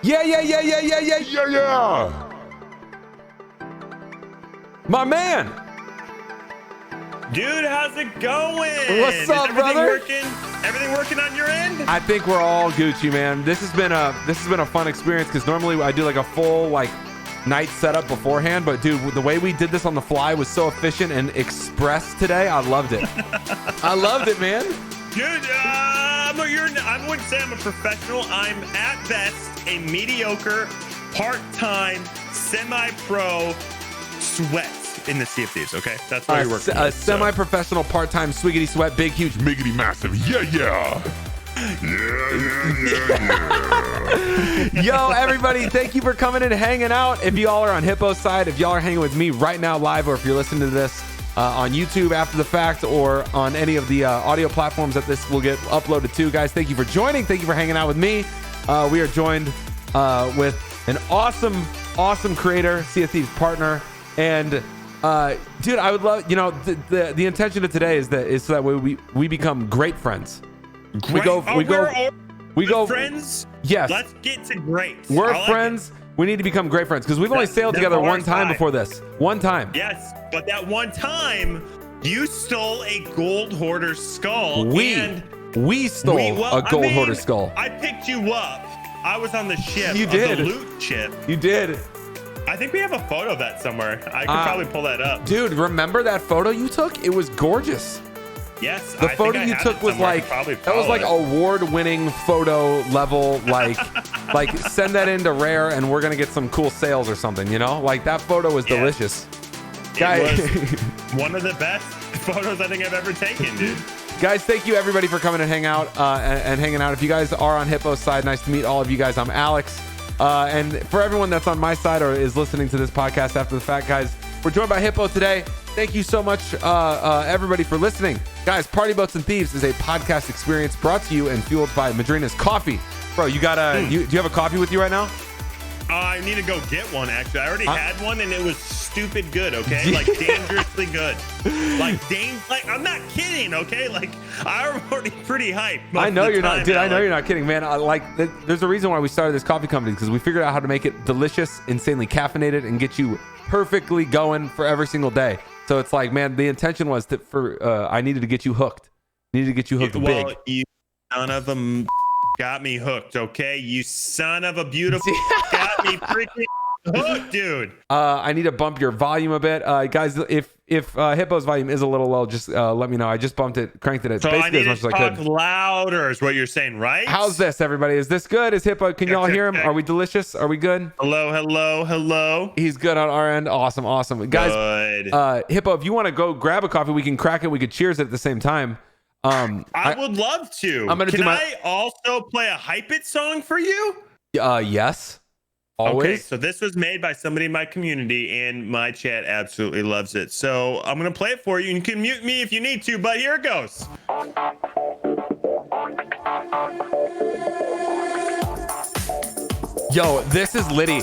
Yeah. My man. Dude, how's it going? What's up, brother? Everything working on your end? I think we're all Gucci, man. This has been a fun experience because normally I do like a full night setup beforehand, but dude, the way we did this on the fly was so efficient and express today. I loved it. I loved it, man. Dude, I wouldn't say I'm a professional. I'm at best a mediocre, part-time, semi-pro sweat in the Sea of Thieves, okay? That's what you're working with. Semi-professional, part-time, swiggity sweat, big, huge, miggity, massive. Yeah. Yo, everybody, thank you for coming and hanging out. If y'all are on Hippo's side, if y'all are hanging with me right now live, or if you're listening to this on YouTube after the fact, or on any of the audio platforms that this will get uploaded to, guys, thank you for joining. Thank you for hanging out with me. We are joined with an awesome creator, Sea of Thieves partner, and dude, I would love, the intention of today is so that we become great friends. We go friends. Yes. Let's get to great. We're friends. We need to become great friends because we've only sailed together one time before this. One time. Yes, but that one time you stole a gold hoarder skull. We stole a gold hoarder skull. I picked you up. I was on the ship. You did. The loot ship. You did. I think we have a photo of that somewhere. I could probably pull that up. Dude, remember that photo you took? It was gorgeous. Yes, the photo you took was like award-winning photo level. Like send that into Rare, and we're gonna get some cool sales or something. Like that photo was delicious. It was one of the best photos I think I've ever taken, dude. Guys, thank you everybody for coming and hanging out. If you guys are on Hippo's side, nice to meet all of you guys. I'm Alex, and for everyone that's on my side or is listening to this podcast after the fact, guys, we're joined by Hippo today. Thank you so much, everybody, for listening. Guys, Party Boats and Thieves is a podcast experience brought to you and fueled by Madrinas Coffee. Bro, you got do you have a coffee with you right now? I need to go get one, actually. I already had one, and it was stupid good, okay? Like, dangerously good. Like, I'm not kidding, okay? Like, I'm already pretty hyped. I know you're not, dude. I know you're not kidding, man. There's a reason why we started this coffee company, because we figured out how to make it delicious, insanely caffeinated, and get you perfectly going for every single day. So it's like, man, the intention was I needed to get you hooked. Big. Well, you son of a got me hooked, okay? You son of a beautiful got me freaking hooked, dude. I need to bump your volume a bit. Guys, if Hippo's volume is a little low, just let me know. I just cranked it so basically as much as I could. Talk louder is what you're saying, right? How's this, everybody? Is this good? Is Hippo, can y'all hear him? Are we delicious? Are we good? Hello. He's good on our end. Awesome. Guys, good. Hippo, if you want to go grab a coffee, we can crack it. We could cheers it at the same time. I would love to. Can I also play a Hype It song for you? Yes. Always. Okay, so this was made by somebody in my community, and my chat absolutely loves it. So I'm going to play it for you. You can mute me if you need to, but here it goes. Yo, this is litty.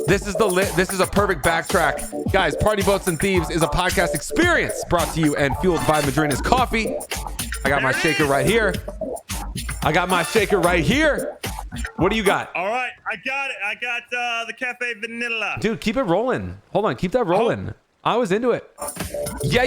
This is a perfect backtrack. Guys, Party Boats and Thieves is a podcast experience brought to you and fueled by Madrinas Coffee. I got my shaker right here. What do you got? All right, I got it. I got the Cafe Vanilla. Dude, keep it rolling. Hold on, keep that rolling. I was into it. Yeah.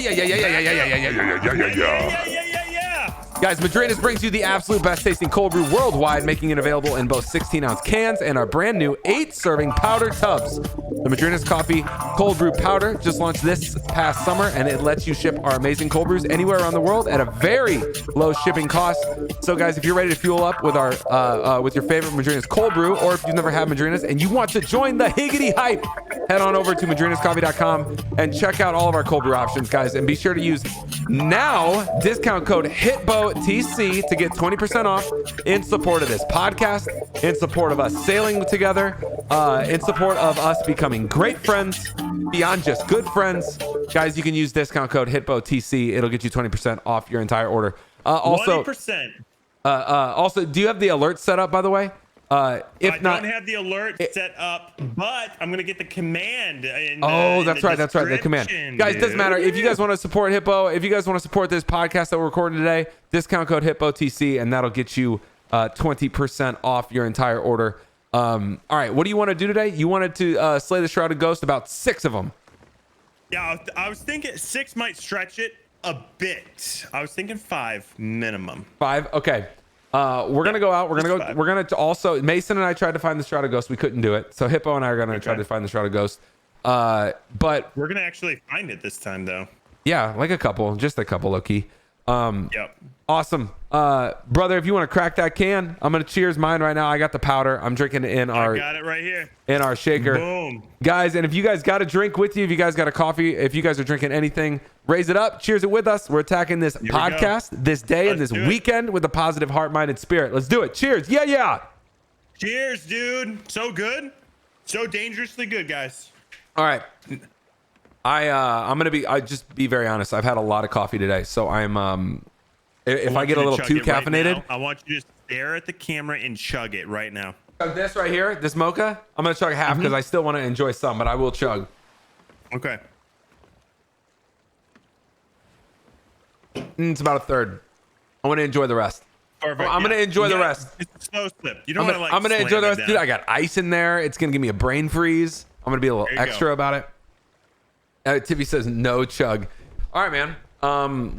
Guys, Madrinas brings you the absolute best tasting cold brew worldwide, making it available in both 16-ounce cans and our brand new 8-serving powder tubs. The Madrinas Coffee Cold Brew Powder just launched this past summer, and it lets you ship our amazing cold brews anywhere around the world at a very low shipping cost. So, guys, if you're ready to fuel up with our with your favorite Madrinas cold brew, or if you've never had Madrinas and you want to join the Higgity hype, head on over to madrinascoffee.com and check out all of our cold brew options, guys. And be sure to use now discount code HITBOTTC to get 20% off in support of this podcast, in support of us sailing together, in support of us becoming great friends beyond just good friends. Guys, you can use discount code HITBOTTC. It'll get you 20% off your entire order. Also, 20%. Also, do you have the alert set up, by the way? If I not, don't have the alert set up, but I'm gonna get the command. That's right. The command, guys. Doesn't matter if you guys want to support Hippo. If you guys want to support this podcast that we're recording today, discount code HITBOTTC, and that'll get you 20% off your entire order. All right, what do you want to do today? You wanted to slay the shrouded ghost, about 6 of them. Yeah, I was thinking 6 might stretch it a bit. I was thinking 5 minimum. 5. Okay. We're gonna go out. We're gonna also. Mason and I tried to find the shrouded ghost. We couldn't do it. So Hippo and I are gonna try to find the shrouded ghost. But we're gonna actually find it this time, though. Yeah, like just a couple, Loki. Yep. Awesome. Brother, if you want to crack that can, I'm going to cheers mine right now. I got the powder. I'm drinking it in our... I got it right here. In our shaker. Boom. Guys, and if you guys got a drink with you, if you guys got a coffee, if you guys are drinking anything, raise it up. Cheers it with us. We're attacking this podcast this day and this weekend with a positive heart, mind, and spirit. Let's do it. Cheers. Yeah, yeah. Cheers, dude. So good. So dangerously good, guys. All right. I'm going to just be very honest. I've had a lot of coffee today, so I'm... If I get a little too caffeinated, right, I want you to stare at the camera and chug it right now. Chug this right here, this mocha. I'm gonna chug half because I still want to enjoy some, but I will chug. Okay. It's about a third. I want to enjoy the rest. Perfect. I'm gonna enjoy the rest. It's a slow sip. You don't want to like. I'm gonna enjoy the rest, dude. I got ice in there. It's gonna give me a brain freeze. I'm gonna be a little extra about it. Tiffy says no chug. All right, man.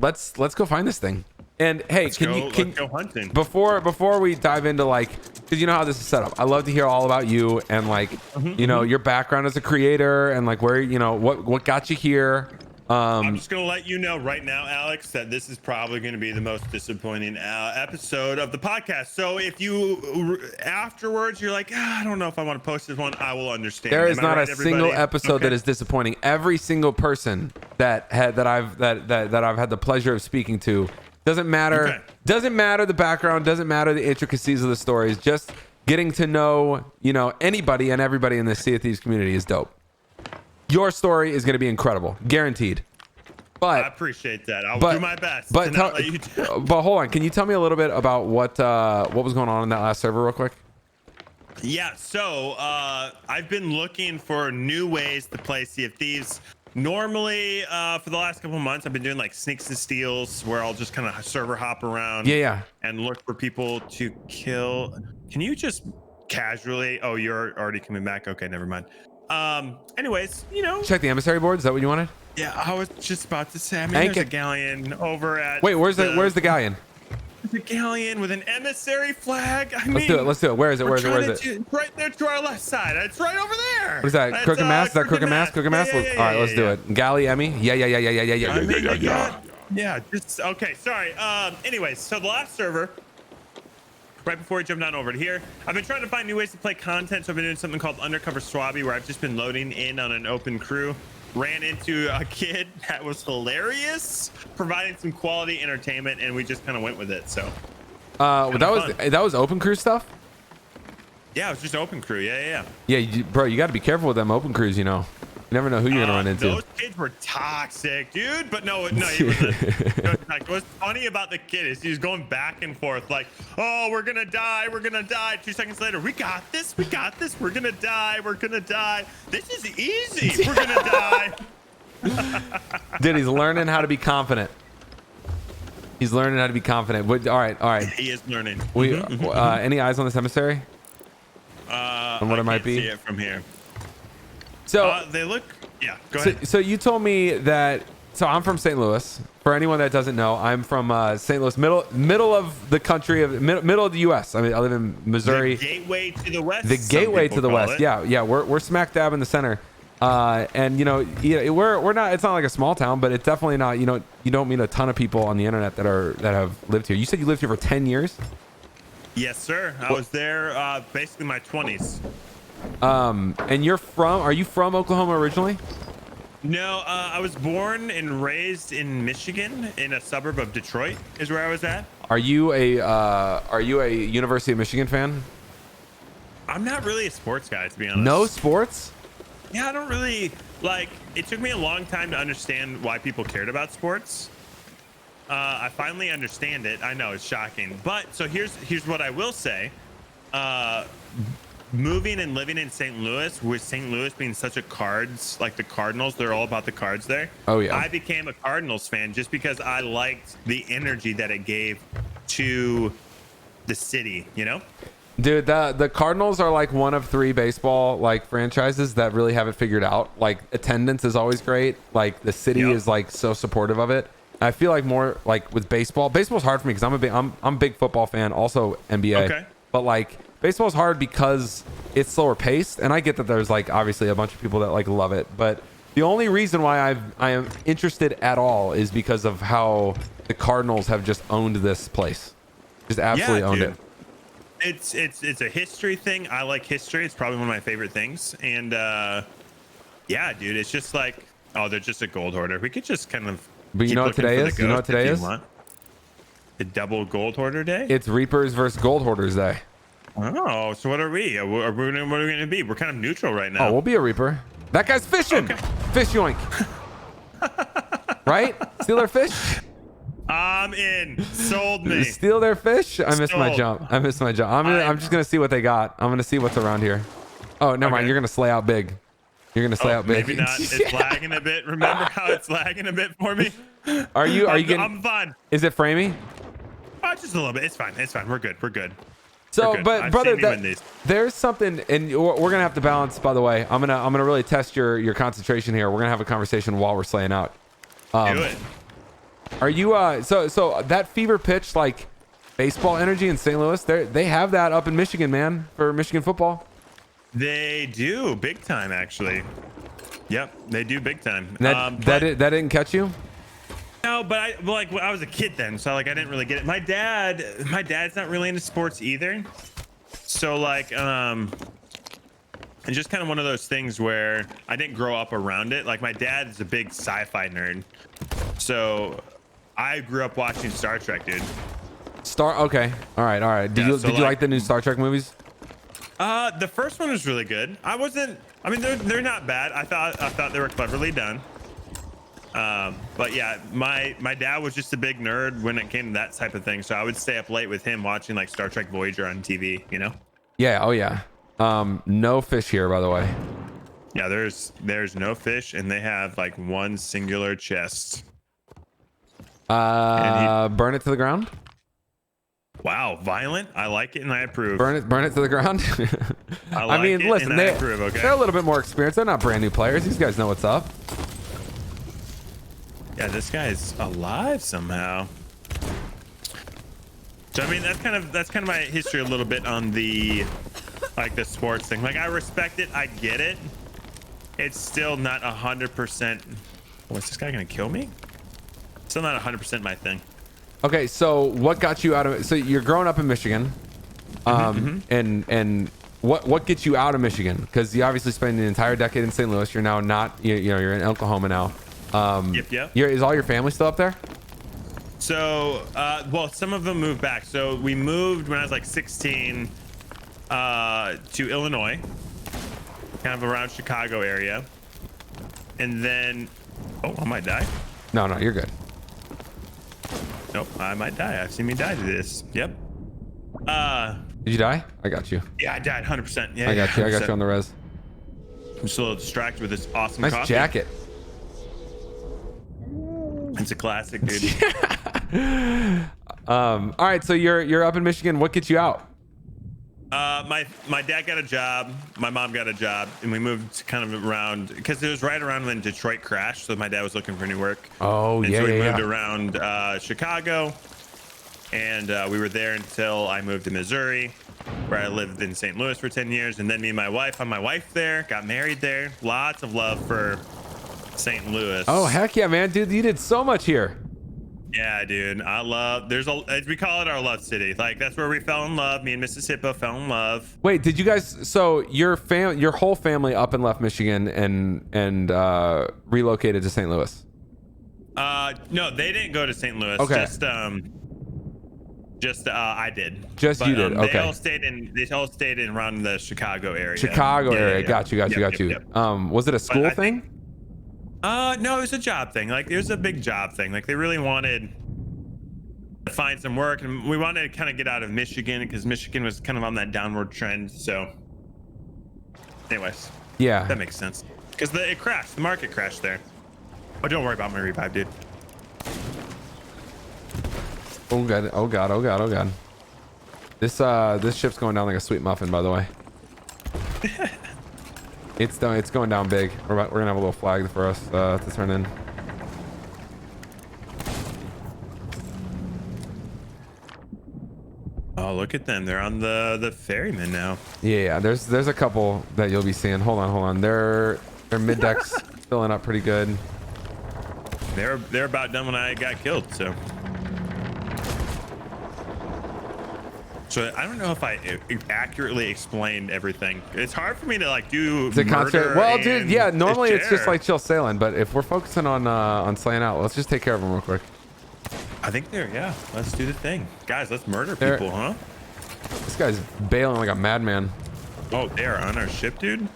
Let's go find this thing. And hey, let's go hunting. Before we dive into because you know how this is set up. I love to hear all about you and you know your background as a creator and where what got you here. I'm just gonna let you know right now, Alex, that this is probably gonna be the most disappointing episode of the podcast. So if you afterwards you're like, I don't know if I want to post this one, I will understand. There is not a single episode that is disappointing. Every single person that I've had the pleasure of speaking to, doesn't matter. Doesn't matter the background. Doesn't matter the intricacies of the stories. Just getting to know anybody and everybody in the Sea of Thieves community is dope. Your story is going to be incredible, guaranteed. But I appreciate that. I'll do my best. But but hold on, can you tell me a little bit about what was going on in that last server, real quick? Yeah. So I've been looking for new ways to play Sea of Thieves. Normally, for the last couple of months, I've been doing sneaks and steals, where I'll just kind of server hop around. Yeah. And look for people to kill. Can you just casually? Oh, you're already coming back. Okay, never mind. Anyways, check the emissary board. Is that what you wanted? Yeah, I was just about to say. I mean, there's a galleon over at. Wait, where's the galleon? The galleon with an emissary flag. Let's do it. Where is it? Where is it? Right there to our left side. It's right over there. What is that? Crooked Mass? Is that Crooked Mass? Crooked Mass? All right, let's do it. Galley Emmy. Yeah. Yeah. Just okay. Sorry. Anyways, so the last server, right before we jumped on over to here, I've been trying to find new ways to play content. So I've been doing something called Undercover Swabby, where I've just been loading in on an open crew. Ran into a kid that was hilarious, providing some quality entertainment, and we just kind of went with it. So that was open crew stuff. Yeah, it was just open crew. Yeah. Bro, you got to be careful with them open crews. You never know who you're gonna run into. Those kids were toxic, dude. But no, he wasn't. What's funny about the kid is he was going back and forth like, oh, we're gonna die. 2 seconds later, we got this. We're gonna die. This is easy. We're gonna die. Dude, he's learning how to be confident. All right. He is learning. Any eyes on this emissary? And what it might be? See it from here. So they look. Yeah, go ahead. So you told me that. So I'm from St. Louis. For anyone that doesn't know, I'm from St. Louis, middle of the country, middle of the U.S. I mean, I live in Missouri. The gateway to the west. The gateway to the west. Yeah. We're smack dab in the center. And we're not. It's not like a small town, but it's definitely not. You don't meet a ton of people on the internet that have lived here. You said you lived here for 10 years. Yes, sir. I was there basically my 20s. And are you from Oklahoma originally? No, I was born and raised in Michigan, in a suburb of Detroit is where I was at. Are you a University of Michigan fan? I'm not really a sports guy, to be honest. No sports? Yeah, I don't really it took me a long time to understand why people cared about sports. I finally understand it. I know it's shocking, but so here's what I will say. Moving and living in St. Louis, with St. Louis being such a cards, like the Cardinals, they're all about the cards there. Oh yeah. I became a Cardinals fan just because I liked the energy that it gave to the city, Dude, the Cardinals are like one of 3 baseball like franchises that really have it figured out. Like attendance is always great. Like the city is like so supportive of it. I feel like more like with baseball's hard for me because I'm a big football fan, also NBA. Okay. But like baseball's hard because it's slower paced, and I get that there's like obviously a bunch of people that like love it, but the only reason why I am interested at all is because of how the Cardinals have just owned this place. Just absolutely owned it. It's a history thing. I like history. It's probably one of my favorite things. And yeah, dude, it's just like, oh, they're just a gold hoarder. We could just kind of. But you know what today is? You know what today is? The double gold hoarder day. It's Reapers versus Gold Hoarders Day. Oh, so what are we? What are we going to be? We're kind of neutral right now. Oh, we'll be a Reaper. That guy's fishing. Okay. Fish yoink. Right? Steal their fish. I'm in. Sold me. Steal their fish. I missed my jump. I'm just gonna see what they got. I'm gonna see what's around here. Oh, never mind. You're gonna slay out big. You're gonna slay out big. Maybe not. It's lagging a bit. Remember how it's lagging a bit for me? Are you getting? I'm fine. Is it framey? Oh, just a little bit. It's fine. It's fine. We're good. So, We're good. but brother, I've there's something, and we're gonna have to balance. By the way, I'm gonna really test your concentration here. We're gonna have a conversation while we're slaying out. Do it. Are you so that fever pitch like baseball energy in St. Louis? They have that up in Michigan, man, for Michigan football. They do big time, actually. Yep, they do big time. That didn't catch you? No, but I was a kid then, so like I didn't really get it. My dad's not really into sports either. So like it's just kind of one of those things where I didn't grow up around it. Like my dad is a big sci-fi nerd. So I grew up watching Star Trek, dude. Okay. All right. Did you like the new Star Trek movies? The first one was really good. I mean they're not bad. I thought they were cleverly done. But yeah, my dad was just a big nerd when it came to that type of thing. So I would stay up late with him watching like Star Trek Voyager on TV, you know? Yeah. Oh yeah. No fish here, by the way. Yeah, there's no fish, and they have like one singular chest. Burn it to the ground. Wow, violent. I like it and I approve. Burn it to the ground. I mean, listen, they're a little bit more experienced. They're not brand new players. These guys know what's up. Yeah, this guy's alive somehow. So I mean, that's kind of my history a little bit on the like the sports thing. Like I respect it, I get it. It's still not 100%. What's this guy gonna kill me? Still not 100% my thing. Okay, so what got you out of it? So you're growing up in Michigan, and what gets you out of Michigan? Because you obviously spent an entire decade in St. Louis. You're now not, you're in Oklahoma now. Yep. Is all your family still up there? So, well, some of them moved back. So we moved when I was like 16 to Illinois, kind of around Chicago area, and then, oh, I might die. No, you're good. Nope, I might die. I've seen me die to this. Yep. Did you die? I got you. Yeah, I died 100%. Yeah, I got you. 100%. I got you on the res. I'm just a little distracted with this awesome Nice coffee. jacket. It's a classic, dude. All right, so you're up in Michigan. What gets you out? My dad got a job, my mom got a job, and we moved kind of around because it was right around when Detroit crashed. So my dad was looking for new work. Oh, and yeah, so we yeah, moved around Chicago, and we were there until I moved to Missouri, where I lived in St. Louis for 10 years. And then me and my wife, my wife there, got married there. Lots of love for St. Louis. Oh, heck yeah, man. Dude, you did so much here. Yeah, dude. We call it our love city. Like that's where we fell in love. Me and Mrs. Hippo fell in love. Wait, did you guys? So your whole family up and left Michigan and relocated to St. Louis? No, they didn't go to St. Louis. Okay. I did. Just you did. Okay. They all stayed in around the Chicago area. Yeah. Got you. Yep. Was it a school thing? No, it was a job thing. Like it was a big job thing. Like they really wanted to find some work, and we wanted to kind of get out of Michigan because Michigan was kind of on that downward trend. So, anyways, yeah, that makes sense because it crashed. The market crashed there. Oh, don't worry about my revive, dude. Oh god. This ship's going down like a sweet muffin, by the way. It's going down big. We're gonna have a little flag for us to turn in. Oh, look at them. They're on the ferryman now. Yeah, there's a couple that you'll be seeing. Hold on. Their mid decks filling up pretty good. They're about done when I got killed. So I don't know if I accurately explained everything. It's hard for me to like do murder. Well, dude, yeah. Normally it's just like chill sailing, but if we're focusing on slaying out, let's just take care of them real quick. I think yeah. Let's do the thing, guys. Let's murder people, huh? This guy's bailing like a madman. Oh, they're on our ship, dude.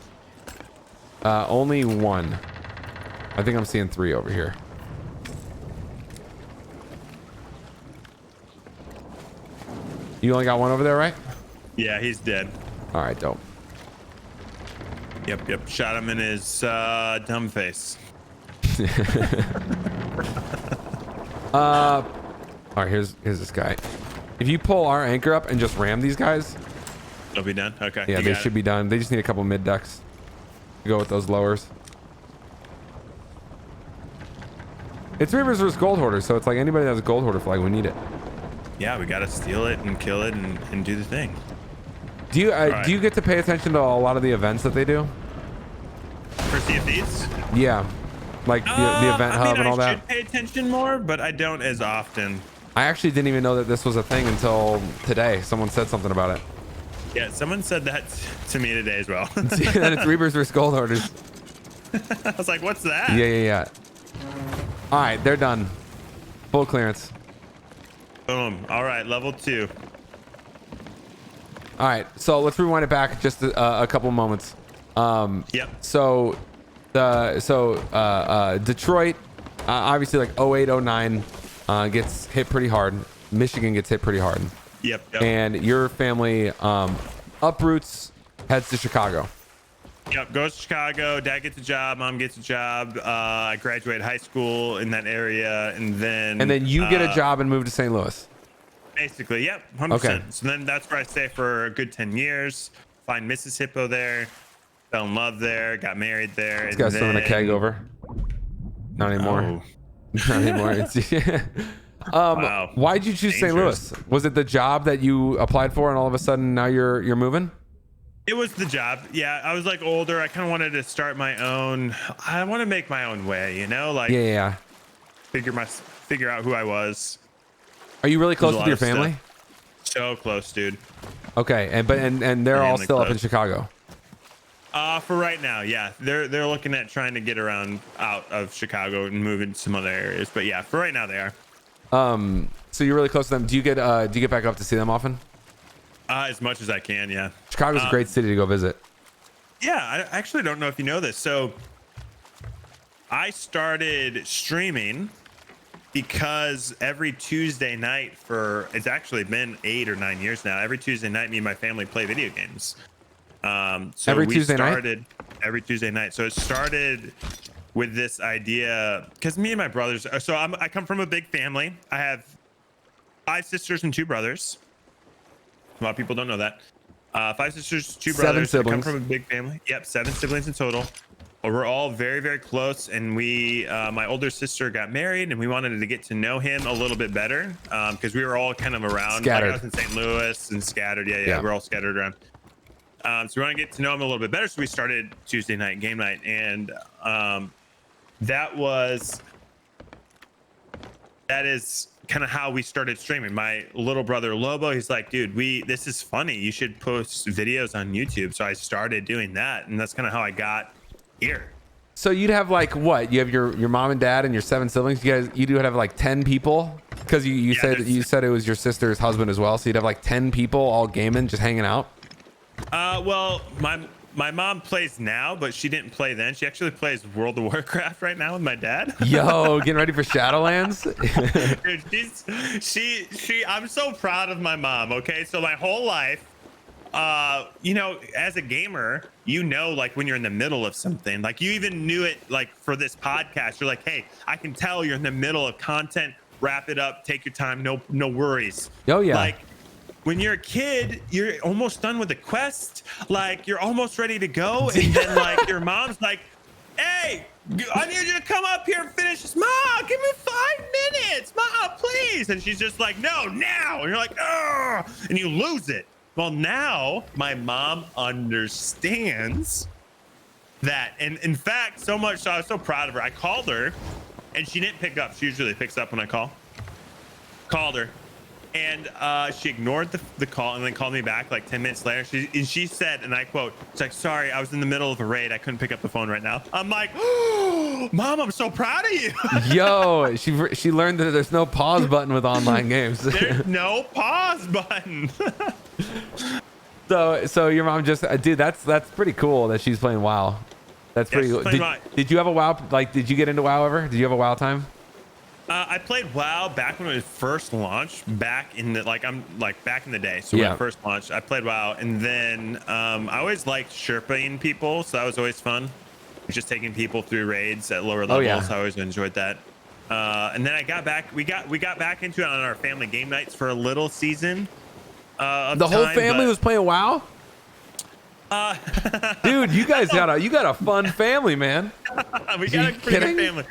Only one. I think I'm seeing 3 over here. You only got one over there, right? Yeah, he's dead. All right, dope. Yep. Shot him in his dumb face. All right, here's this guy. If you pull our anchor up and just ram these guys, they'll be done. Okay. yeah, they should be done. They just need a couple mid decks to go with those lowers. It's Reavers versus Gold Hoarders, so it's like anybody that has a Gold Hoarder flag, we need it. Yeah, we gotta steal it and kill it and do the thing. Do you get to pay attention to a lot of the events that they do? For Sea of Thieves? Yeah, like the event hub and all that. I should pay attention more, but I don't as often. I actually didn't even know that this was a thing until today. Someone said something about it. Yeah, someone said that to me today as well. And it's Reavers versus Gold Hoarders. I was like, what's that? Yeah. All right, they're done. Full clearance. Boom. All right, level 2. All right, so let's rewind it back just a couple moments. Yep. So Detroit, obviously like 08, 09, gets hit pretty hard. Michigan gets hit pretty hard. Yep. And your family uproots, heads to Chicago. Yep, goes to Chicago. Dad gets a job. Mom gets a job. I graduated high school in that area, and then you get a job and move to St. Louis. Basically, yep, 100%. Okay. So then that's where I stay for a good 10 years. Find Mrs. Hippo there. Fell in love there. Got married there. This guy's throwing a keg over. Not anymore. Oh. Not anymore. Wow. Why'd you choose St. Louis? Was it the job that you applied for, and all of a sudden now you're moving? It was the job. Yeah, I was like older. I kind of wanted to start my own. I want to make my own way, you know, like Yeah. figure out who I was. Are you really close There's a with your lot of family? So close, dude. Okay, and they're all still up in Chicago. For right now, yeah, they're looking at trying to get out of Chicago and move into some other areas. But yeah, for right now they are. So you're really close to them. Do you get back up to see them often? As much as I can, yeah. Chicago's a great city to go visit. Yeah, I actually don't know if you know this. So I started streaming because every Tuesday night it's actually been 8 or 9 years now. Every Tuesday night, me and my family play video games. So every we Tuesday started night? Every Tuesday night. So it started with this idea because me and my brothers. So I come from a big family. I have 5 sisters and 2 brothers. A lot of people don't know that. 5 sisters, 2 brothers. 7 siblings. I come from a big family. Yep, 7 siblings in total. We're all very, very close, and my older sister got married, and we wanted to get to know him a little bit better because we were all kind of around. Scattered. Like I was in St. Louis and scattered. Yeah. We're all scattered around. So we want to get to know him a little bit better, so we started Tuesday night game night, and that is kind of how we started streaming. My little brother Lobo, he's like, dude, this is funny. You should post videos on YouTube. So I started doing that, and that's kind of how I got here. So you'd have like what? You have your mom and dad and your 7 siblings. You do have like 10 people because you said it was your sister's husband as well. So you'd have like 10 people all gaming, just hanging out. Well, my mom plays now, but she didn't play then. She actually plays World of Warcraft right now with my dad. Yo, getting ready for Shadowlands. Dude, I'm so proud of my mom. Okay, so my whole life, as a gamer, like when you're in the middle of something, like you even knew it, like for this podcast, you're like, hey, I can tell you're in the middle of content. Wrap it up. Take your time. No worries. Oh yeah. Like when you're a kid, you're almost done with the quest. Like you're almost ready to go. And then like your mom's like, hey, I need you to come up here and finish this. Mom, give me 5 minutes. Mom, please. And she's just like, no, now. And you're like, oh, and you lose it. Well, now my mom understands that. And in fact, so much so I was so proud of her. I called her and she didn't pick up. She usually picks up when I called her. And she ignored the call and then called me back like 10 minutes later. She said, and I quote, it's like, sorry, I was in the middle of a raid. I couldn't pick up the phone right now. I'm like, oh, Mom, I'm so proud of you. Yo, she learned that there's no pause button with online games. There's no pause button. So your mom just, dude, that's pretty cool that she's playing WoW. That's pretty cool. Did you have a WoW, like, did you get into WoW ever? Did you have a WoW time? I played WoW back when it was first launched, back in the back in the day. So when it first launched, I played WoW, and then I always liked Sherpaing people, so that was always fun. Just taking people through raids at lower levels. I always enjoyed that. And then I got back. We got back into it on our family game nights for a little season. The whole family was playing WoW. Dude, you guys got a fun family, man. We got a pretty good family.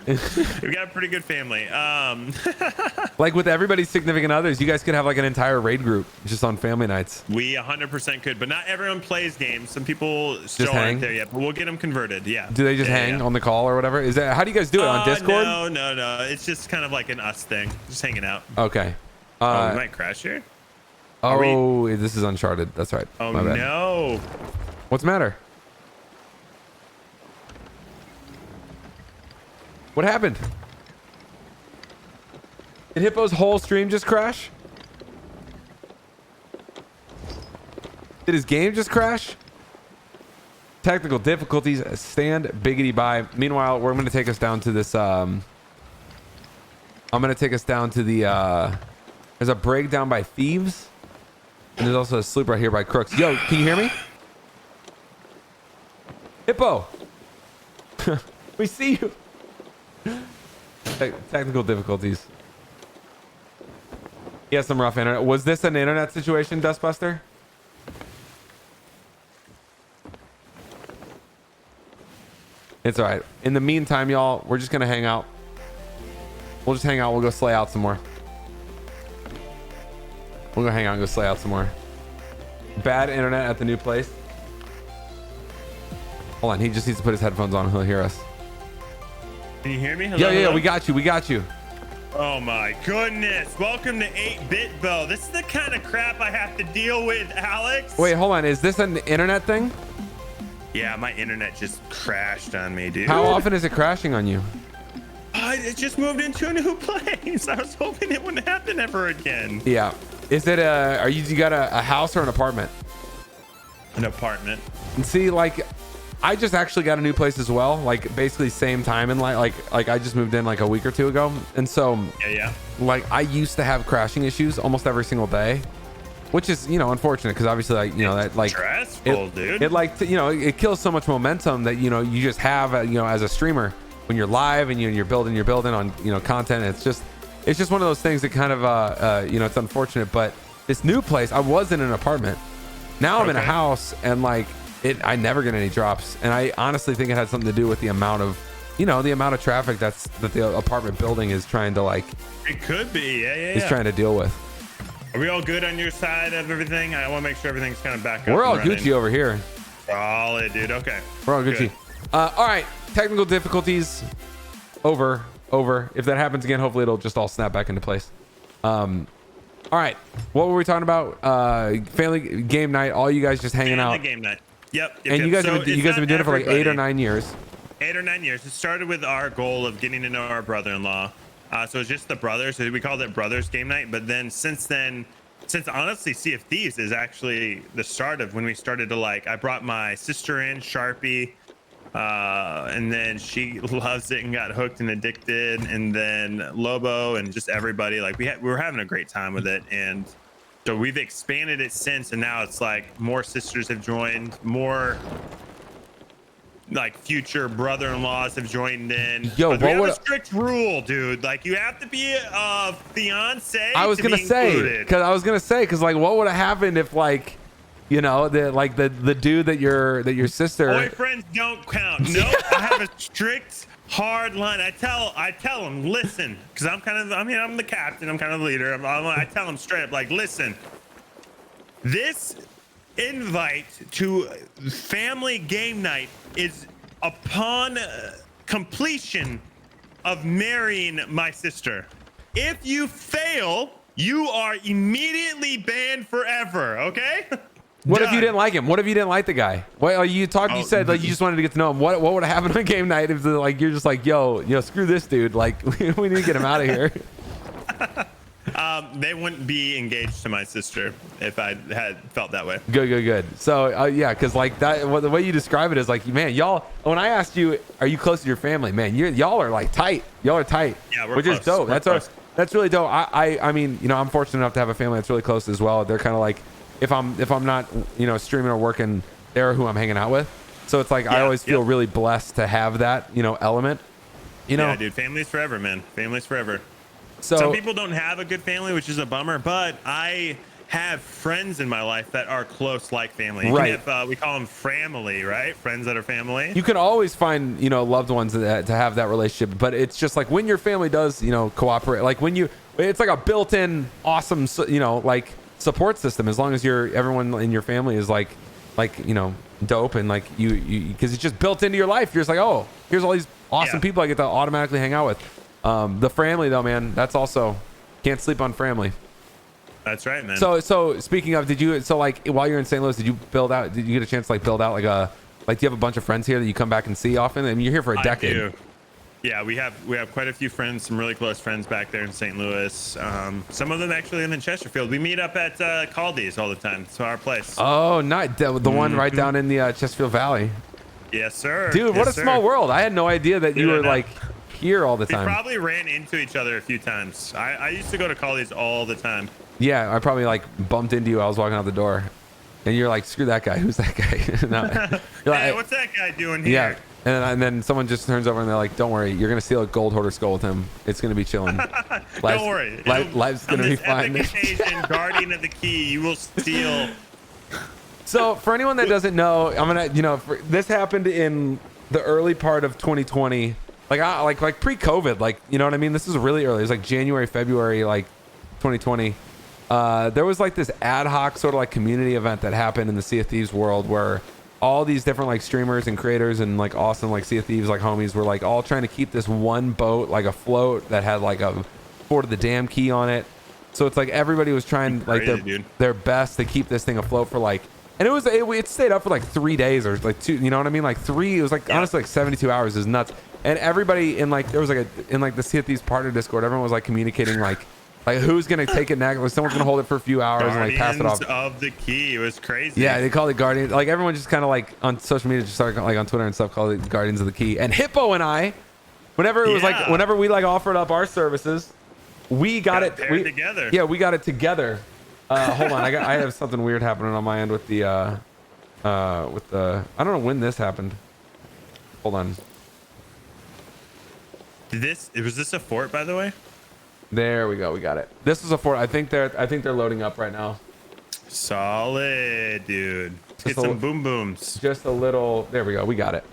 We got a pretty good family. Like with everybody's significant others, you guys could have like an entire raid group just on family nights. We 100% could, but not everyone plays games. Some people still aren't there yet, but we'll get them converted. Yeah. Do they just hang on the call or whatever? Is that how do you guys do it on Discord? No. It's just kind of like an us thing, just hanging out. Okay. We might crash here. This is Uncharted. That's right. Oh no. What's the matter? What happened? Did Hippo's whole stream just crash? Did his game just crash? Technical difficulties. Stand biggity by. Meanwhile, we're going to take us down to this. I'm going to take us down to the. There's a brig down by Thieves. And there's also a sloop right here by Crooks. Yo, can you hear me? Hippo. We see you. Technical difficulties. He has some rough internet. Was this an internet situation, Dustbuster? It's all right. In the meantime, y'all, we're just going to hang out. We'll just hang out. We'll go slay out some more. We'll go hang out and go slay out some more. Bad internet at the new place. Hold on. He just needs to put his headphones on. He'll hear us. Can you hear me? Hello, yeah. We got you. We got you. Oh my goodness. Welcome to 8-Bit Bo. This is the kind of crap I have to deal with, Alex. Wait, hold on. Is this an internet thing? Yeah, my internet just crashed on me, dude. How often is it crashing on you? It just moved into a new place. I was hoping it wouldn't happen ever again. Yeah. Is it you got a house or an apartment? An apartment. And see, like, I just actually got a new place as well. Like basically same time in like I just moved in like a week or two ago. And so like I used to have crashing issues almost every single day, which is, unfortunate because obviously that like stressful, dude. It like, it kills so much momentum that, you just have, as a streamer when you're live and you're building on, content. It's just one of those things that kind of, it's unfortunate. But this new place, I was in an apartment. Now I'm in a house and like I never get any drops. And I honestly think it had something to do with the amount of, the amount of traffic that the apartment building is trying to like. It could be. Is trying to deal with. Are we all good on your side of everything? I want to make sure everything's kind of back up. We're all Gucci over here. Solid, dude. Okay. We're all Gucci. All right. Technical difficulties. Over. If that happens again, hopefully it'll just all snap back into place. All right. What were we talking about? Family game night. All you guys just hanging out. Game night. Yep. And you guys have been doing it for like 8 or 9 years. 8 or 9 years. It started with our goal of getting to know our brother-in-law. So it's just the brothers. So we called it Brothers Game Night. But then since honestly, Sea of Thieves is actually the start of when we started to I brought my sister in, Sharpie. And then she loves it and got hooked and addicted. And then Lobo and just everybody, we were having a great time with it. And so we've expanded it since, and now it's like more sisters have joined, more like future brother-in-laws have joined in. Yo, But we what have would a strict rule, dude. Like you have to be a fiance. I was to gonna be say included. because like what would have happened if like you know the dude that your sister Boyfriends don't count. No, I have a strict hard line. I tell them, listen, because I'm the captain. I'm kind of the leader. I tell them straight up, like, listen, this invite to family game night is upon completion of marrying my sister. If you fail, you are immediately banned forever. Okay. What if Done. you didn't like him? What if you didn't like the guy? Well, you talked. You said like you just wanted to get to know him. What would have happened on game night if like you're just like yo screw this dude, like we need to get him out of here. They wouldn't be engaged to my sister if I had felt that way. Good. So yeah, because like that, the way you describe it is like, man, y'all. When I asked you, are you close to your family, man? Y'all are like tight. Y'all are tight. Yeah, we're which close. is dope. We're close. That's really dope. I mean, you know, I'm fortunate enough to have a family that's really close as well. They're kind of like, if I'm not, you know, streaming or working, they're who I'm hanging out with. So it's like I always feel really blessed to have that, you know, element. You know, yeah, dude, family's forever, man. Family's forever. So Some people don't have a good family, which is a bummer, but I have friends in my life that are close like family. You Right. can have, we call them family, right? Friends that are family. you can always find, you know, loved ones to have that relationship, but it's just like when your family does, you know, cooperate, like when it's like a built-in awesome, you know, like support system, as long as everyone in your family is like, you know, dope and like you because it's just built into your life. You're just like, oh, here's all these awesome people I get to automatically hang out with. The family though, man, that's also can't sleep on family. That's right, man. So speaking of, like while you're in St. Louis, did you get a chance to like build out like do you have a bunch of friends here that you come back and see often? I mean, you're here for a decade. I do. Yeah, we have quite a few friends, some really close friends back there in St. Louis. Some of them actually live in Chesterfield. We meet up at Caldi's all the time. It's our place. Oh, not the one right down in the Chesterfield Valley. Yes, sir. Dude, what a small world. I had no idea that you were like here all the We time. probably ran into each other a few times. I used to go to Caldi's all the time. Yeah, I probably like bumped into you. I was walking out the door, and you're like, "Screw that guy. Who's that guy?" No. You're Hey, like, what's that guy doing here? yeah. And then someone just turns over and they're like, "Don't worry, you're gonna steal a gold hoarder skull with him. It's gonna be chilling. Don't worry. Life's gonna be fine." On this epic occasion, Guardian of the Key, you will steal. So for anyone that doesn't know, I'm gonna, you know, this happened in the early part of 2020, like pre-COVID, like, you know what I mean? This is really early. It was like January, February, like 2020. There was like this ad hoc sort of like community event that happened in the Sea of Thieves world where all these different like streamers and creators and like awesome like Sea of Thieves like homies were like all trying to keep this one boat like afloat that had like a Fort of the Damn key on it. So it's like everybody was trying like their best to keep this thing afloat for like, and it stayed up for like 3 days or like 2, you know what I mean? Like 3, it was like honestly like 72 hours is nuts. And everybody in like, there was like in like the Sea of Thieves partner Discord, everyone was like communicating like who's gonna take it next? Like someone's gonna hold it for a few hours and like pass it off. Of the Key, it was crazy. Yeah, they called it Guardians. Like everyone just kind of like on social media, just started like on Twitter and stuff, called it Guardians of the Key. And Hippo and I, whenever it was like, whenever we like offered up our services, we got it together. Yeah, we got it together. Hold on, I have something weird happening on my end with the I don't know when this happened. Hold on. Was this a fort, by the way? There we go. We got it. This is a fort. I think they're loading up right now. Solid, dude. Let's get some boom booms. Just a little. There we go. We got it.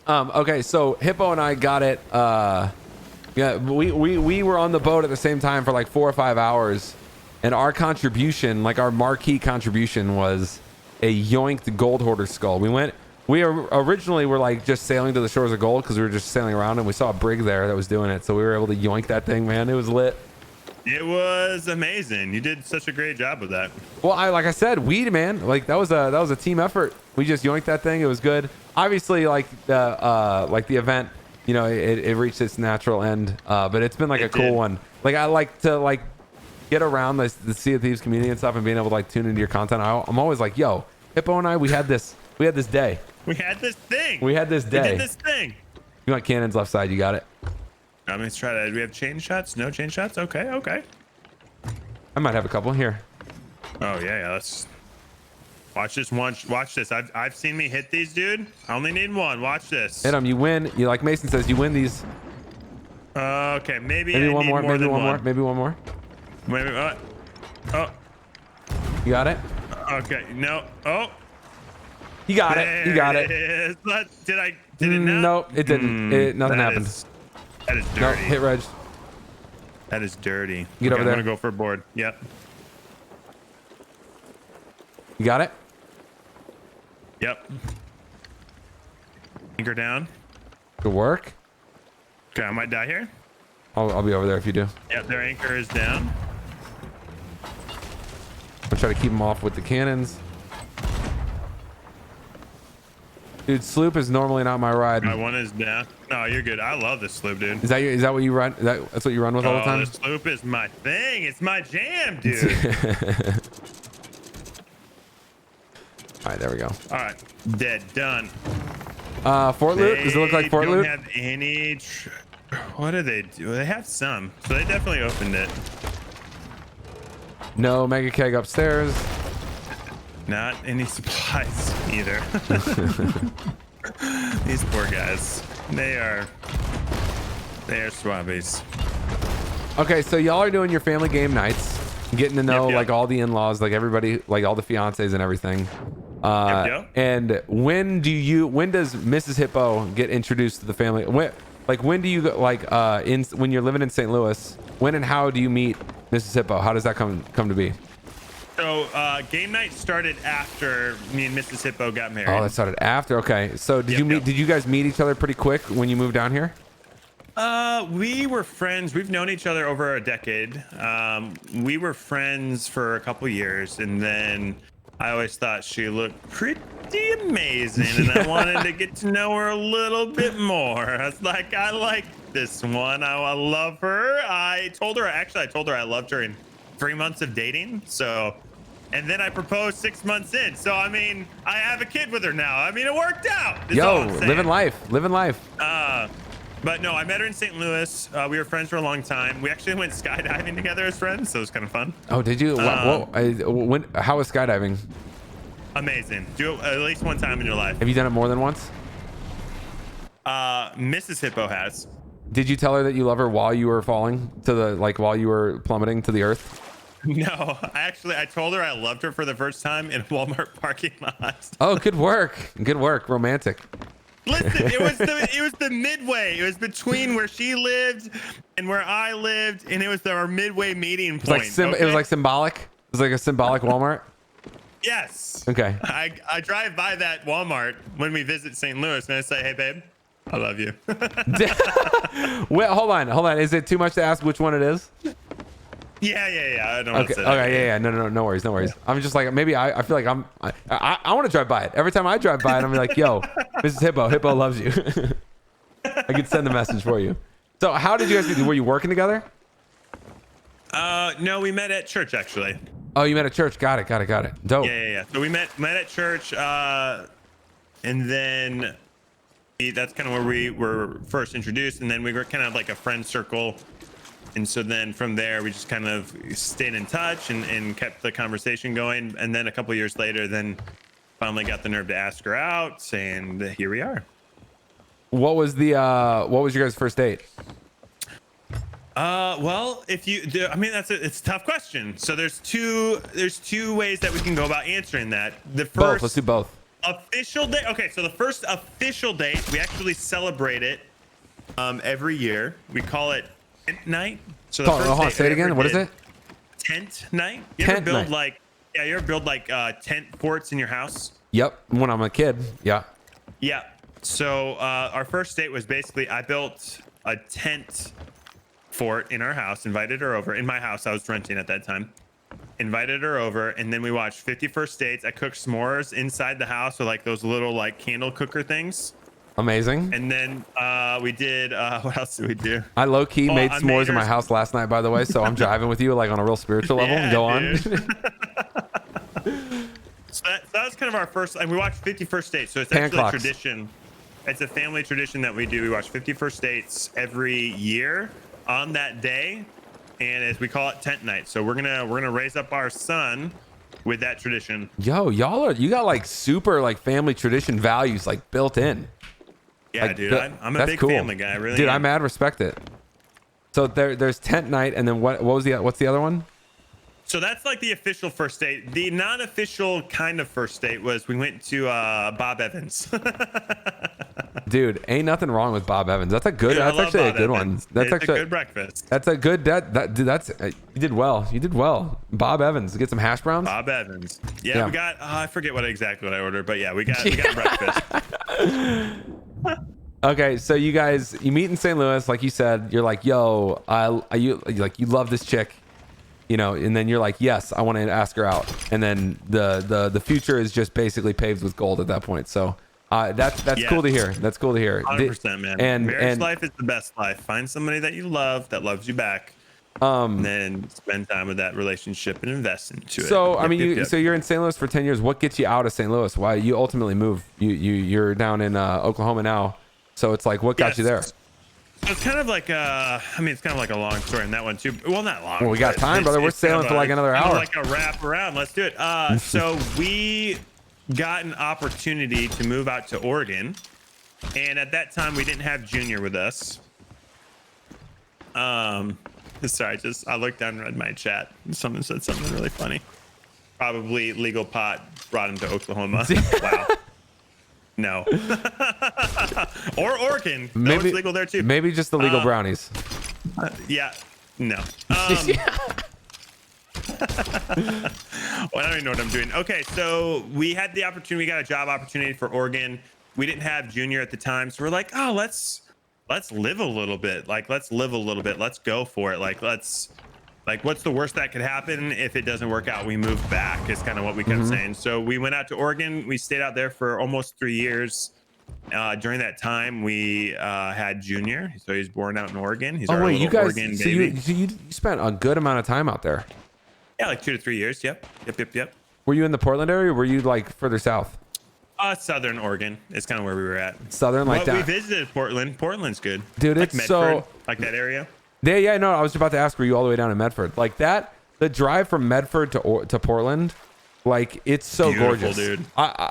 Okay, so Hippo and I got it. Yeah, we were on the boat at the same time for like 4 or 5 hours, and our contribution, like our marquee contribution, was a yoinked gold hoarder skull. We originally were like just sailing to the shores of gold because we were just sailing around and we saw a brig there that was doing it. So we were able to yoink that thing, man. It was lit. It was amazing. You did such a great job with that. Well, like I said, man, like that was a team effort. We just yoinked that thing. It was good. Obviously, like the event, you know, it reached its natural end. But it's been like a cool one. Like I like to like get around the Sea of Thieves community and stuff and being able to like tune into your content. I'm always like, yo, Hippo and I, we had this day. We had this thing. We had this day. We did this thing. You want cannons left side? You got it. Let's try that. Do we have chain shots? No chain shots? Okay. I might have a couple here. Oh, yeah. Let's... Watch this. Watch this. I've seen me hit these, dude. I only need one. Watch this. Hit them. You win. You like Mason says, you win these. Okay, maybe One more. Maybe one more. Maybe one more. Maybe. Oh. You got it. Okay. No. Oh. You got it. You got it. Did it not? Nope, it didn't. Nothing happened. That is dirty. No, hit Reg. That is dirty. Get over there. I'm gonna go for a board. Yep. You got it. Yep. Anchor down. Good work. Okay, I might die here. I'll be over there if you do. Yep, their anchor is down. I'll try to keep them off with the cannons. Dude, sloop is normally not my ride. My one is down. No, you're good. I love this sloop, dude. Is that what you run? That's what you run with all the time? The sloop is my thing. It's my jam, dude. All right, there we go. All right, dead, done. Fort loot. Does it look like fort loot? They don't have any. What do? They have some. So they definitely opened it. No mega keg upstairs. Not any supplies either. These poor guys. They are swabbies. Okay, so y'all are doing your family game nights, getting to know Yep. like all the in-laws, like everybody, like all the fiancés and everything. Yep. And when does Mrs. Hippo get introduced to the family? When do you when you're living in St. Louis? When and how do you meet Mrs. Hippo? How does that come to be? So game night started after me and Mrs. Hippo got married. Oh, that started after. Okay, so did you guys meet each other pretty quick when you moved down here? We were friends. We've known each other over a decade. We were friends for a couple years, and then I always thought she looked pretty amazing, and I wanted to get to know her a little bit more. I was like, I like this one. I love her. I told her I loved her in 3 months of dating. So, and then I proposed 6 months in. So, I mean, I have a kid with her now. I mean, it worked out. Yo, living life. But no, I met her in St. Louis. We were friends for a long time. We actually went skydiving together as friends, so it was kind of fun. Oh, did you? How was skydiving? Amazing. Do it at least one time in your life. Have you done it more than once? Mrs. Hippo has. Did you tell her that you love her while you were falling while you were plummeting to the earth? No, I told her I loved her for the first time in a Walmart parking lot. Oh, good work. Good work. Romantic. Listen, it was the midway. It was between where she lived and where I lived, and it was our midway meeting point. It was like symbolic. It was like a symbolic Walmart. Yes. Okay. I drive by that Walmart when we visit St. Louis, and I say, "Hey, babe, I love you." Well, hold on. Is it too much to ask which one it is? Yeah. I don't Okay. Okay. Yeah. No worries. I'm just like, maybe I feel like I want to drive by it. Every time I drive by it, I'm like, yo, Mrs. Hippo loves you. I could send the message for you. So how did you guys, were you working together? No, we met at church actually. Oh, you met at church. Got it. Dope. Yeah. So we met at church, and then that's kind of where we were first introduced, and then we were kind of like a friend circle. And so then from there, we just kind of stayed in touch and kept the conversation going. And then a couple years later, then finally got the nerve to ask her out, and here we are. What was your guys' first date? Well, it's a tough question. So there's two ways that we can go about answering that. The first, both. Let's do both. Official date. Okay, so the first official date, we actually celebrate it every year. We call it tent night. So the first date say it again. What is it? Tent night. You Tent ever build night. you ever build tent forts in your house? Yep. When I'm a kid. Yeah. Yeah. So our first date was basically I built a tent fort in our house, invited her over. In my house, I was renting at that time. Invited her over, and then we watched 50 First Dates. I cooked s'mores inside the house with like those little like candle cooker things. Amazing. And then we did what else did we do? I low-key made s'mores in my house last night, by the way, so I'm driving with you like on a real spiritual level. Yeah, Go on. So that was kind of our first, and we watched 50 First Dates. So it's Pan actually clocks. a tradition. It's a family tradition that we do. We watch 50 First Dates every year on that day, and as we call it tent night. So we're gonna raise up our son with that tradition. Yo, you got like super like family tradition values like built in. Yeah, like, dude, I'm a big family guy. I really dude, am. I mad respect it. So there's tent night, and then what's the other one? So that's like the official first date. The non-official kind of first date was we went to Bob Evans. Dude, ain't nothing wrong with Bob Evans. That's a good. Dude, that's actually Bob a good Evans. one. That's it's actually a good breakfast. That's a good. Dude, that's you did well. You did well. Bob Evans. Get some hash browns. Bob Evans. Yeah. We got. I forget exactly what I ordered, but yeah, we got breakfast. Okay, so you meet in St. Louis, like you said. You're like, yo, you love this chick, and then you're like, yes, I want to ask her out, and then the future is just basically paved with gold at that point. So that's cool to hear. That's cool to hear. 100%, man. And marriage life is the best life. Find somebody that you love that loves you back, and then spend time with that relationship and invest into it. So so you're in St. Louis for 10 years. What gets you out of St. Louis? Why you ultimately move? You're down in Oklahoma now. So it's like, what got you there? So it's kind of like it's kind of like a long story in that one too. Well, not long. Well, we got time, brother. We're sailing for like another hour. Like a wrap around. Let's do it. So we got an opportunity to move out to Oregon, and at that time we didn't have Junior with us. Sorry, I looked down and read my chat. Someone said something really funny. Probably legal pot brought him to Oklahoma. Wow. No. Or Oregon. Maybe it's legal there too. Maybe just the legal brownies. Yeah. No. Well, I don't even know what I'm doing. Okay, so we had the opportunity. We got a job opportunity for Oregon. We didn't have Junior at the time, so we're like, oh, let's live a little bit. Let's live a little bit. Let's go for it. What's the worst that could happen if it doesn't work out? We move back is kind of what we kept saying. So we went out to Oregon. We stayed out there for almost 3 years. During that time, we had Junior. So he's born out in Oregon. He's our little Oregon baby. You spent a good amount of time out there. Yeah, like 2 to 3 years. Yep. Were you in the Portland area, or were you like further south? Southern Oregon is kind of where we were at. Southern, like that. We visited Portland. Portland's good. Dude, like it's Medford, so like that area. Yeah, no, I was about to ask, were you all the way down in Medford? Like that, the drive from Medford to Portland, like it's so beautiful, gorgeous, dude.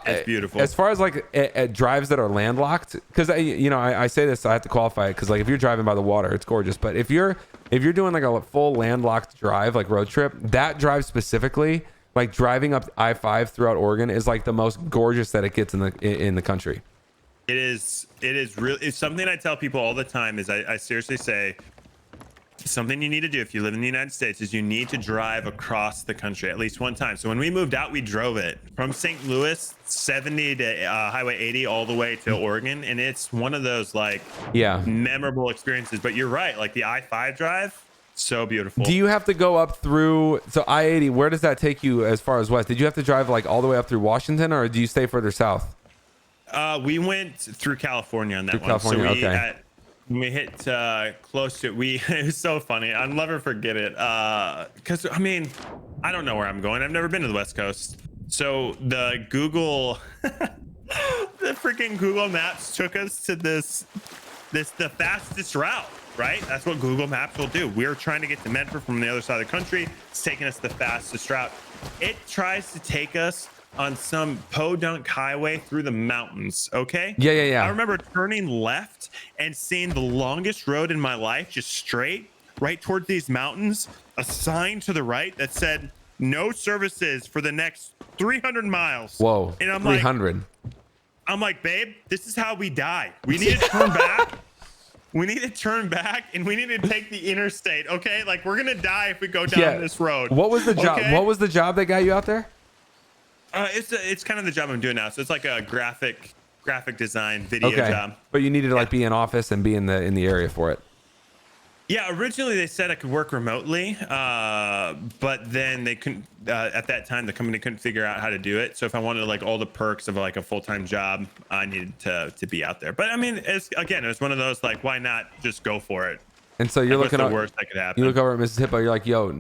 It's beautiful. As far as like drives that are landlocked, because I say this, I have to qualify it, because like if you're driving by the water, it's gorgeous. But if you're doing like a full landlocked drive, like road trip, that drive specifically, like driving up I-5 throughout Oregon, is like the most gorgeous that it gets in the country. It is really. It's something I tell people all the time. Is I seriously say, something you need to do if you live in the United States is you need to drive across the country at least one time. So when we moved out, we drove it from St. Louis 70 to Highway 80 all the way to Oregon, and it's one of those memorable experiences. But you're right, like the I-5 drive, so beautiful. Do you have to go up through I-80? Where does that take you as far as west? Did you have to drive like all the way up through Washington, or do you stay further south? We went through California on that one. California, so okay. When we hit close to it, it was so funny. I'll never forget it. Because I don't know where I'm going. I've never been to the West Coast. So the freaking Google Maps took us to the fastest route, right? That's what Google Maps will do. We're trying to get to Medford from the other side of the country. It's taking us the fastest route. It tries to take us on some podunk highway through the mountains. Okay. Yeah. I remember turning left and seeing the longest road in my life, just straight right towards these mountains, a sign to the right that said no services for the next 300 miles. Whoa. And I'm 300. I'm like, babe, this is how we die. We need to turn back. We need to turn back, and we need to take the interstate. Okay. Like, we're going to die if we go down this road. What was the job? Okay? What was the job that got you out there? It's kind of the job I'm doing now. So it's like a graphic design video job. But you needed to like be in office and be in the area for it. Yeah, originally they said I could work remotely, but then they couldn't. At that time, the company couldn't figure out how to do it. So if I wanted like all the perks of like a full-time job, I needed to be out there. But it was one of those like, why not just go for it? And so you're looking at the worst that could happen. You look over at Mrs. Hippo. You're like, yo,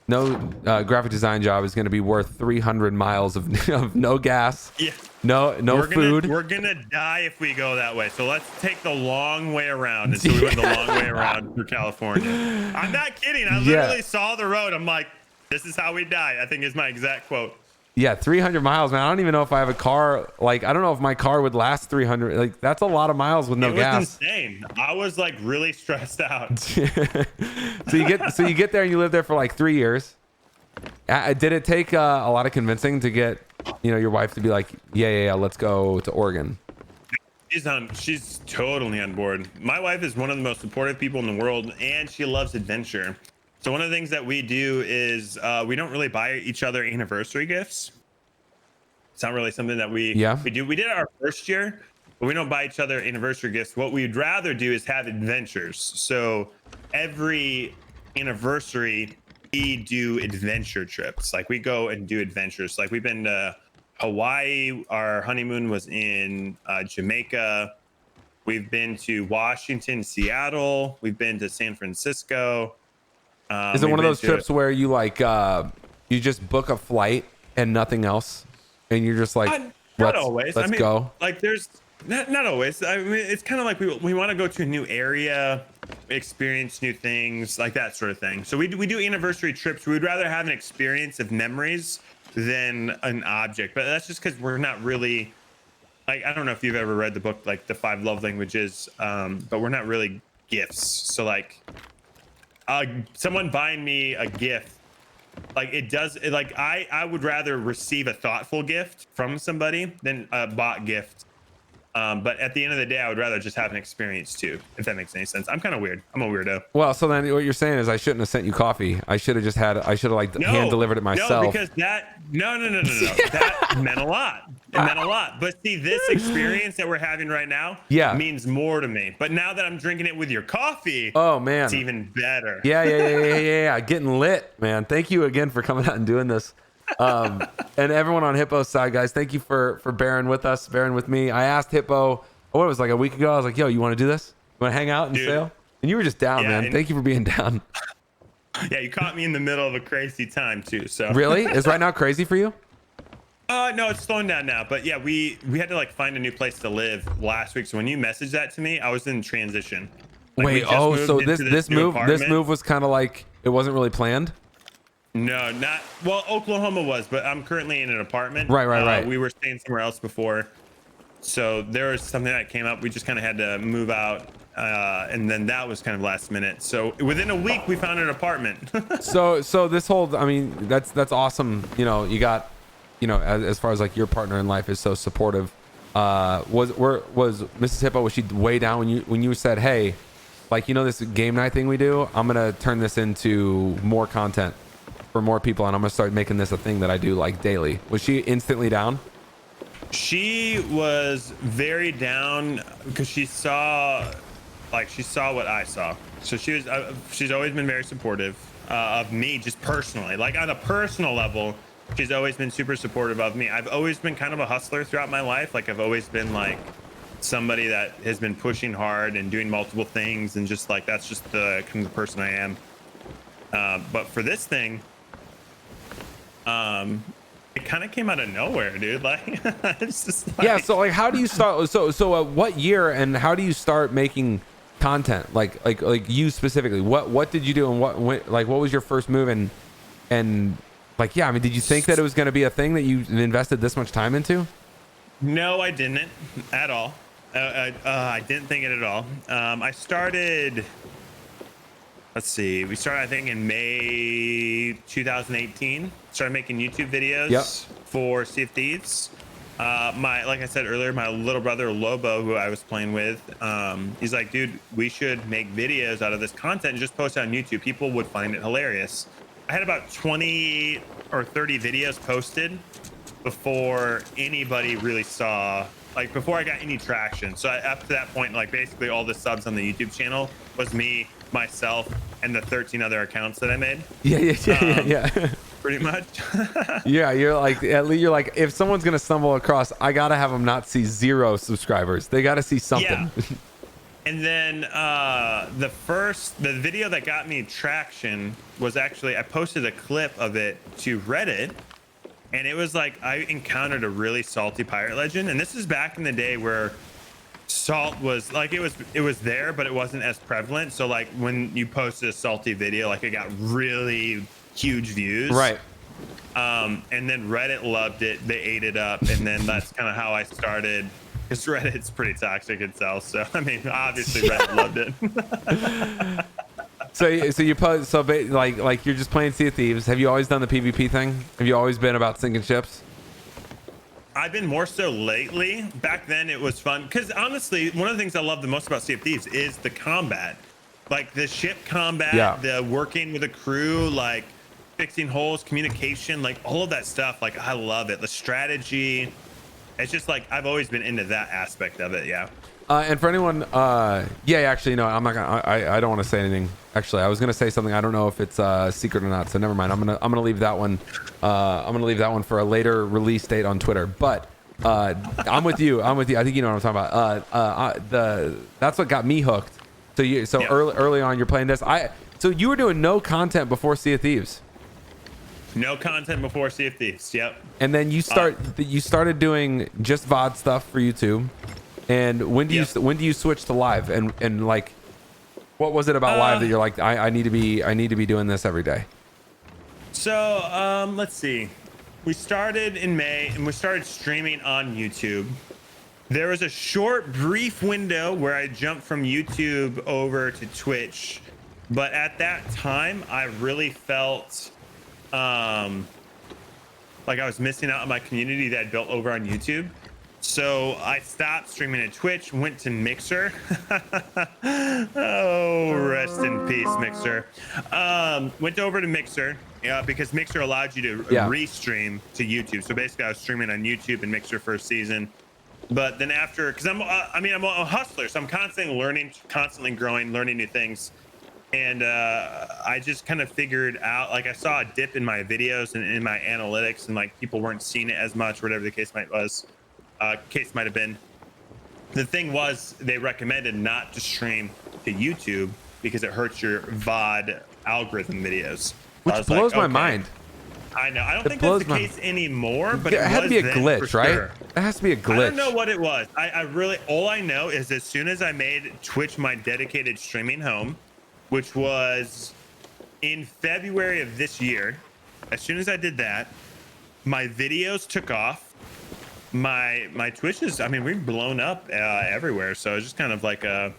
no graphic design job is going to be worth 300 miles of no gas. Yeah. No food. We're going to die if we go that way. So let's take the long way around. And so we went the long way around through California. I'm not kidding. I literally saw the road. I'm like, This is how we die, I think is my exact quote. Yeah, 300 miles, man. I don't even know if I have a car. Like, I don't know if my car would last 300. Like, that's a lot of miles with no gas. Insane. I was like really stressed out. So you get there and you live there for like 3 years. Did it take a lot of convincing to get, your wife to be like, yeah, let's go to Oregon? She's totally on board. My wife is one of the most supportive people in the world, and she loves adventure. So one of the things that we do is we don't really buy each other anniversary gifts. It's not really something that we do. We did it our first year, but we don't buy each other anniversary gifts. What we'd rather do is have adventures. So every anniversary, we do adventure trips. Like we go and do adventures. Like we've been to Hawaii. Our honeymoon was in Jamaica. We've been to Washington, Seattle. We've been to San Francisco. Is it one of those trips where you like you just book a flight and nothing else, and you're just like, not always. Let's go. Like there's not always. I mean, it's kind of like we want to go to a new area, experience new things, like that sort of thing. So we do anniversary trips. We'd rather have an experience of memories than an object, but that's just because we're not really like, I don't know if you've ever read the book like The 5 Love Languages, but we're not really gifts. So like someone buying me a gift, like I would rather receive a thoughtful gift from somebody than a bought gift. But at the end of the day, I would rather just have an experience too, if that makes any sense. I'm kind of weird. I'm a weirdo. Well, so then what you're saying is I shouldn't have sent you coffee. I should have hand delivered it myself. No, because no. That meant a lot. It meant a lot. But see, this experience that we're having right now means more to me. But now that I'm drinking it with your coffee, oh man, it's even better. Yeah. Getting lit, man. Thank you again for coming out and doing this. And everyone on Hippo's side, guys, thank you for bearing with me. I asked Hippo, what it was like a week ago. I was like, yo, you want to do this? You want to hang out and sail? And you were just down, man. Thank you for being down. Yeah, you caught me in the middle of a crazy time too. So really, is right now crazy for you? No, it's slowing down now. But yeah, we had to like find a new place to live last week. So when you messaged that to me, I was in transition. Like, wait, so this move was kind of like it wasn't really planned. No, not well. Oklahoma was, but I'm currently in an apartment. Right. We were staying somewhere else before, so there was something that came up. We just kind of had to move out, and then that was kind of last minute. So within a week, we found an apartment. so this whole, I mean, that's awesome. You got, as far as like your partner in life is so supportive. Was Mrs. Hippo, was she way down when you said, hey, like this game night thing we do? I'm gonna turn this into more content for more people, and I'm gonna start making this a thing that I do like daily. Was she instantly down? She was very down because she saw what I saw. So she's always been very supportive of me, just personally, like on a personal level. She's always been super supportive of me. I've always been kind of a hustler throughout my life. Like I've always been like somebody that has been pushing hard and doing multiple things, and just like that's just the kind of the person I am. But for this thing, it kind of came out of nowhere, dude. Like, it's just like... Yeah. So like, how do you start? So what year and how do you start making content? Like you specifically, what did you do and what was your first move? And like, yeah, I mean, did you think that it was going to be a thing that you invested this much time into? No, I didn't at all. I didn't think it at all. I started, let's see, we started, I think, in May 2018. Started making YouTube videos for Sea of Thieves. Like I said earlier, my little brother Lobo, who I was playing with, he's like, dude, we should make videos out of this content and just post it on YouTube. People would find it hilarious. I had about 20 or 30 videos posted before anybody really saw, like before I got any traction. So up to that point, like basically all the subs on the YouTube channel was me, myself, and the 13 other accounts that I made. Yeah. Pretty much. Yeah, you're like, at least you're like, if someone's gonna stumble across, I gotta have them not see 0 subscribers. They gotta see something. Yeah. And then the video that got me traction was actually, I posted a clip of it to Reddit, and it was like I encountered a really salty pirate legend. And this is back in the day where salt was like, it was there, but it wasn't as prevalent. So like when you posted a salty video, like it got really huge views. Right. And then Reddit loved it. They ate it up. And then that's kind of how I started. Because Reddit's pretty toxic itself. So, I mean, obviously Reddit loved it. So you post, like you're just playing Sea of Thieves. Have you always done the PvP thing? Have you always been about sinking ships? I've been more so lately. Back then it was fun. Because honestly, one of the things I love the most about Sea of Thieves is the combat. Like the ship combat, the working with a crew, like fixing holes, communication, like all of that stuff. Like I love it. The strategy. It's just like I've always been into that aspect of it. Yeah. And for anyone, actually, no, I'm not gonna. I don't want to say anything. Actually, I was gonna say something. I don't know if it's a secret or not. So never mind. I'm gonna leave that one. I'm gonna leave that one for a later release date on Twitter. But I'm with you. I think you know what I'm talking about. That's what got me hooked. So early on, you're playing this. So you were doing no content before Sea of Thieves. No content before Sea of Thieves. Yep. And then you started doing just VOD stuff for YouTube. And when do you switch to live? And like, what was it about live that you're like, I need to be doing this every day? So let's see. We started in May and we started streaming on YouTube. There was a short, brief window where I jumped from YouTube over to Twitch, but at that time I really felt like I was missing out on my community that I built over on YouTube. So I stopped streaming at Twitch, went to Mixer. Oh, rest in peace, Mixer. Went over to Mixer because Mixer allowed you to restream to YouTube. So basically I was streaming on YouTube and Mixer for a season. But then after, because I'm a hustler, so I'm constantly learning, constantly growing, learning new things. And I just kind of figured out, like I saw a dip in my videos and in my analytics and like people weren't seeing it as much, whatever the case might have been. The thing was, they recommended not to stream to YouTube because it hurts your VOD algorithm videos. Which blows my mind. I know. I don't think that's the case anymore, but it had to be a glitch, right? Sure. It has to be a glitch. I don't know what it was. I really, all I know is as soon as I made Twitch my dedicated streaming home, which was in February of this year, as soon as I did that, my videos took off. My Twitch is, I mean, we've blown up everywhere. So it's just kind of like a,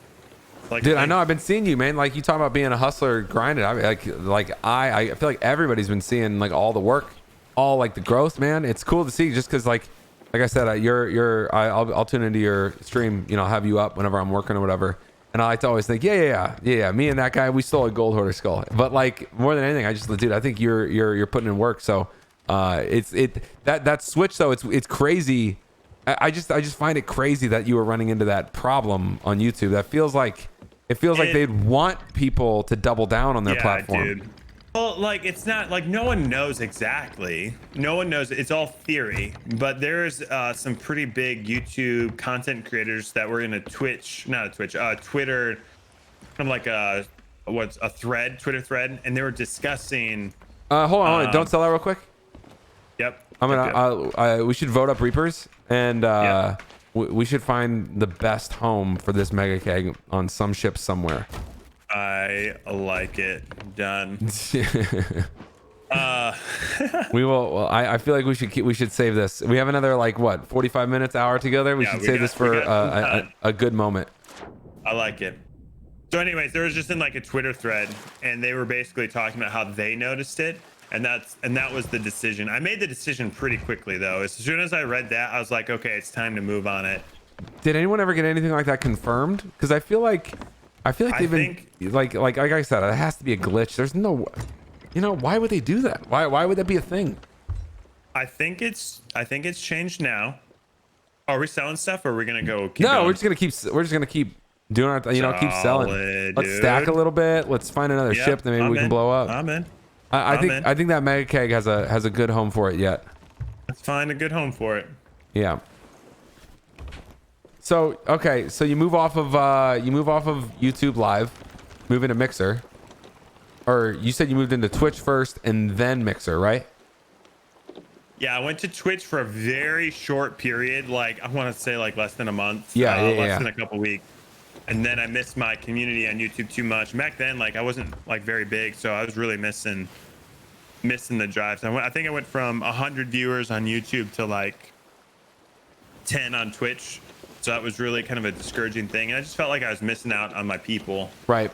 dude, I know I've been seeing you, man. Like you talk about being a hustler, grinding. I feel like everybody's been seeing like all the work, all like the growth, man. It's cool to see just because like I said, I'll tune into your stream, you know, I'll have you up whenever I'm working or whatever. And I like to always think, yeah. Me and that guy, we stole a gold hoarder skull. But like more than anything, I think you're putting in work. So that switch though, it's crazy. I just find it crazy that you were running into that problem on YouTube. That feels like they'd want people to double down on their platform. Dude. Well, like it's not like no one knows exactly. No one knows. It's all theory. But there's some pretty big YouTube content creators that were in a Twitter, kind of like a Twitter thread, and they were discussing. Hold on, don't sell that real quick. Yep. We should vote up Reapers, and we should find the best home for this mega keg on some ship somewhere. I like it. Done. We will. Well, I feel like we should save this. We have another like what 45 minutes, hour together. We should save this for a good moment. I like it. So, anyways, there was just in like a Twitter thread, and they were basically talking about how they noticed it. And that was the decision. I made the decision pretty quickly though. As soon as I read that, I was like, okay, it's time to move on it. Did anyone ever get anything like that confirmed? Because I feel like they've been like I said, it has to be a glitch. There's no, why would they do that? Why would that be a thing? I think it's changed now. Are we selling stuff or are we gonna go? We're just gonna keep doing our, keep selling. Let's stack a little bit. Let's find another ship that maybe we can blow up. I'm in. I think that mega keg has a good home for it yet. Let's find a good home for it. Yeah. So okay, so you move off of YouTube Live, move into Mixer, or you said you moved into Twitch first and then Mixer, right? Yeah, I went to Twitch for a very short period, like I want to say like less than a month. Less than a couple weeks. And then I missed my community on YouTube too much. Back then, like I wasn't like very big, so I was really missing missing the drives. I think I went from 100 viewers on YouTube to like 10 on Twitch. So that was really kind of a discouraging thing. And I just felt like I was missing out on my people. Right.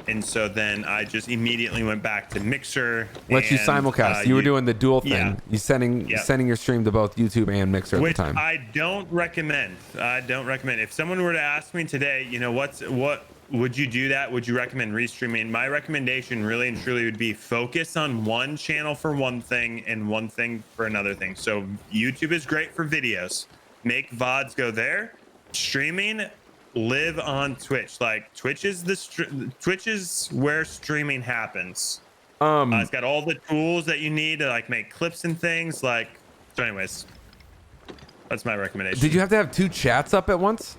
And so then I just immediately went back to Mixer. Let you simulcast. You were doing the dual thing. Yeah. You sending your stream to both YouTube and Mixer at Which the time. I don't recommend. If someone were to ask me today, you know, what would you do that? Would you recommend restreaming? My recommendation really and truly would be focus on one channel for one thing and one thing for another thing. So YouTube is great for videos. Make VODs go there. Streaming, live on Twitch. Like Twitch is where streaming happens. It's got all the tools that you need to like make clips and things. Like, so anyways, that's my recommendation. Did you have to have 2 chats up at once?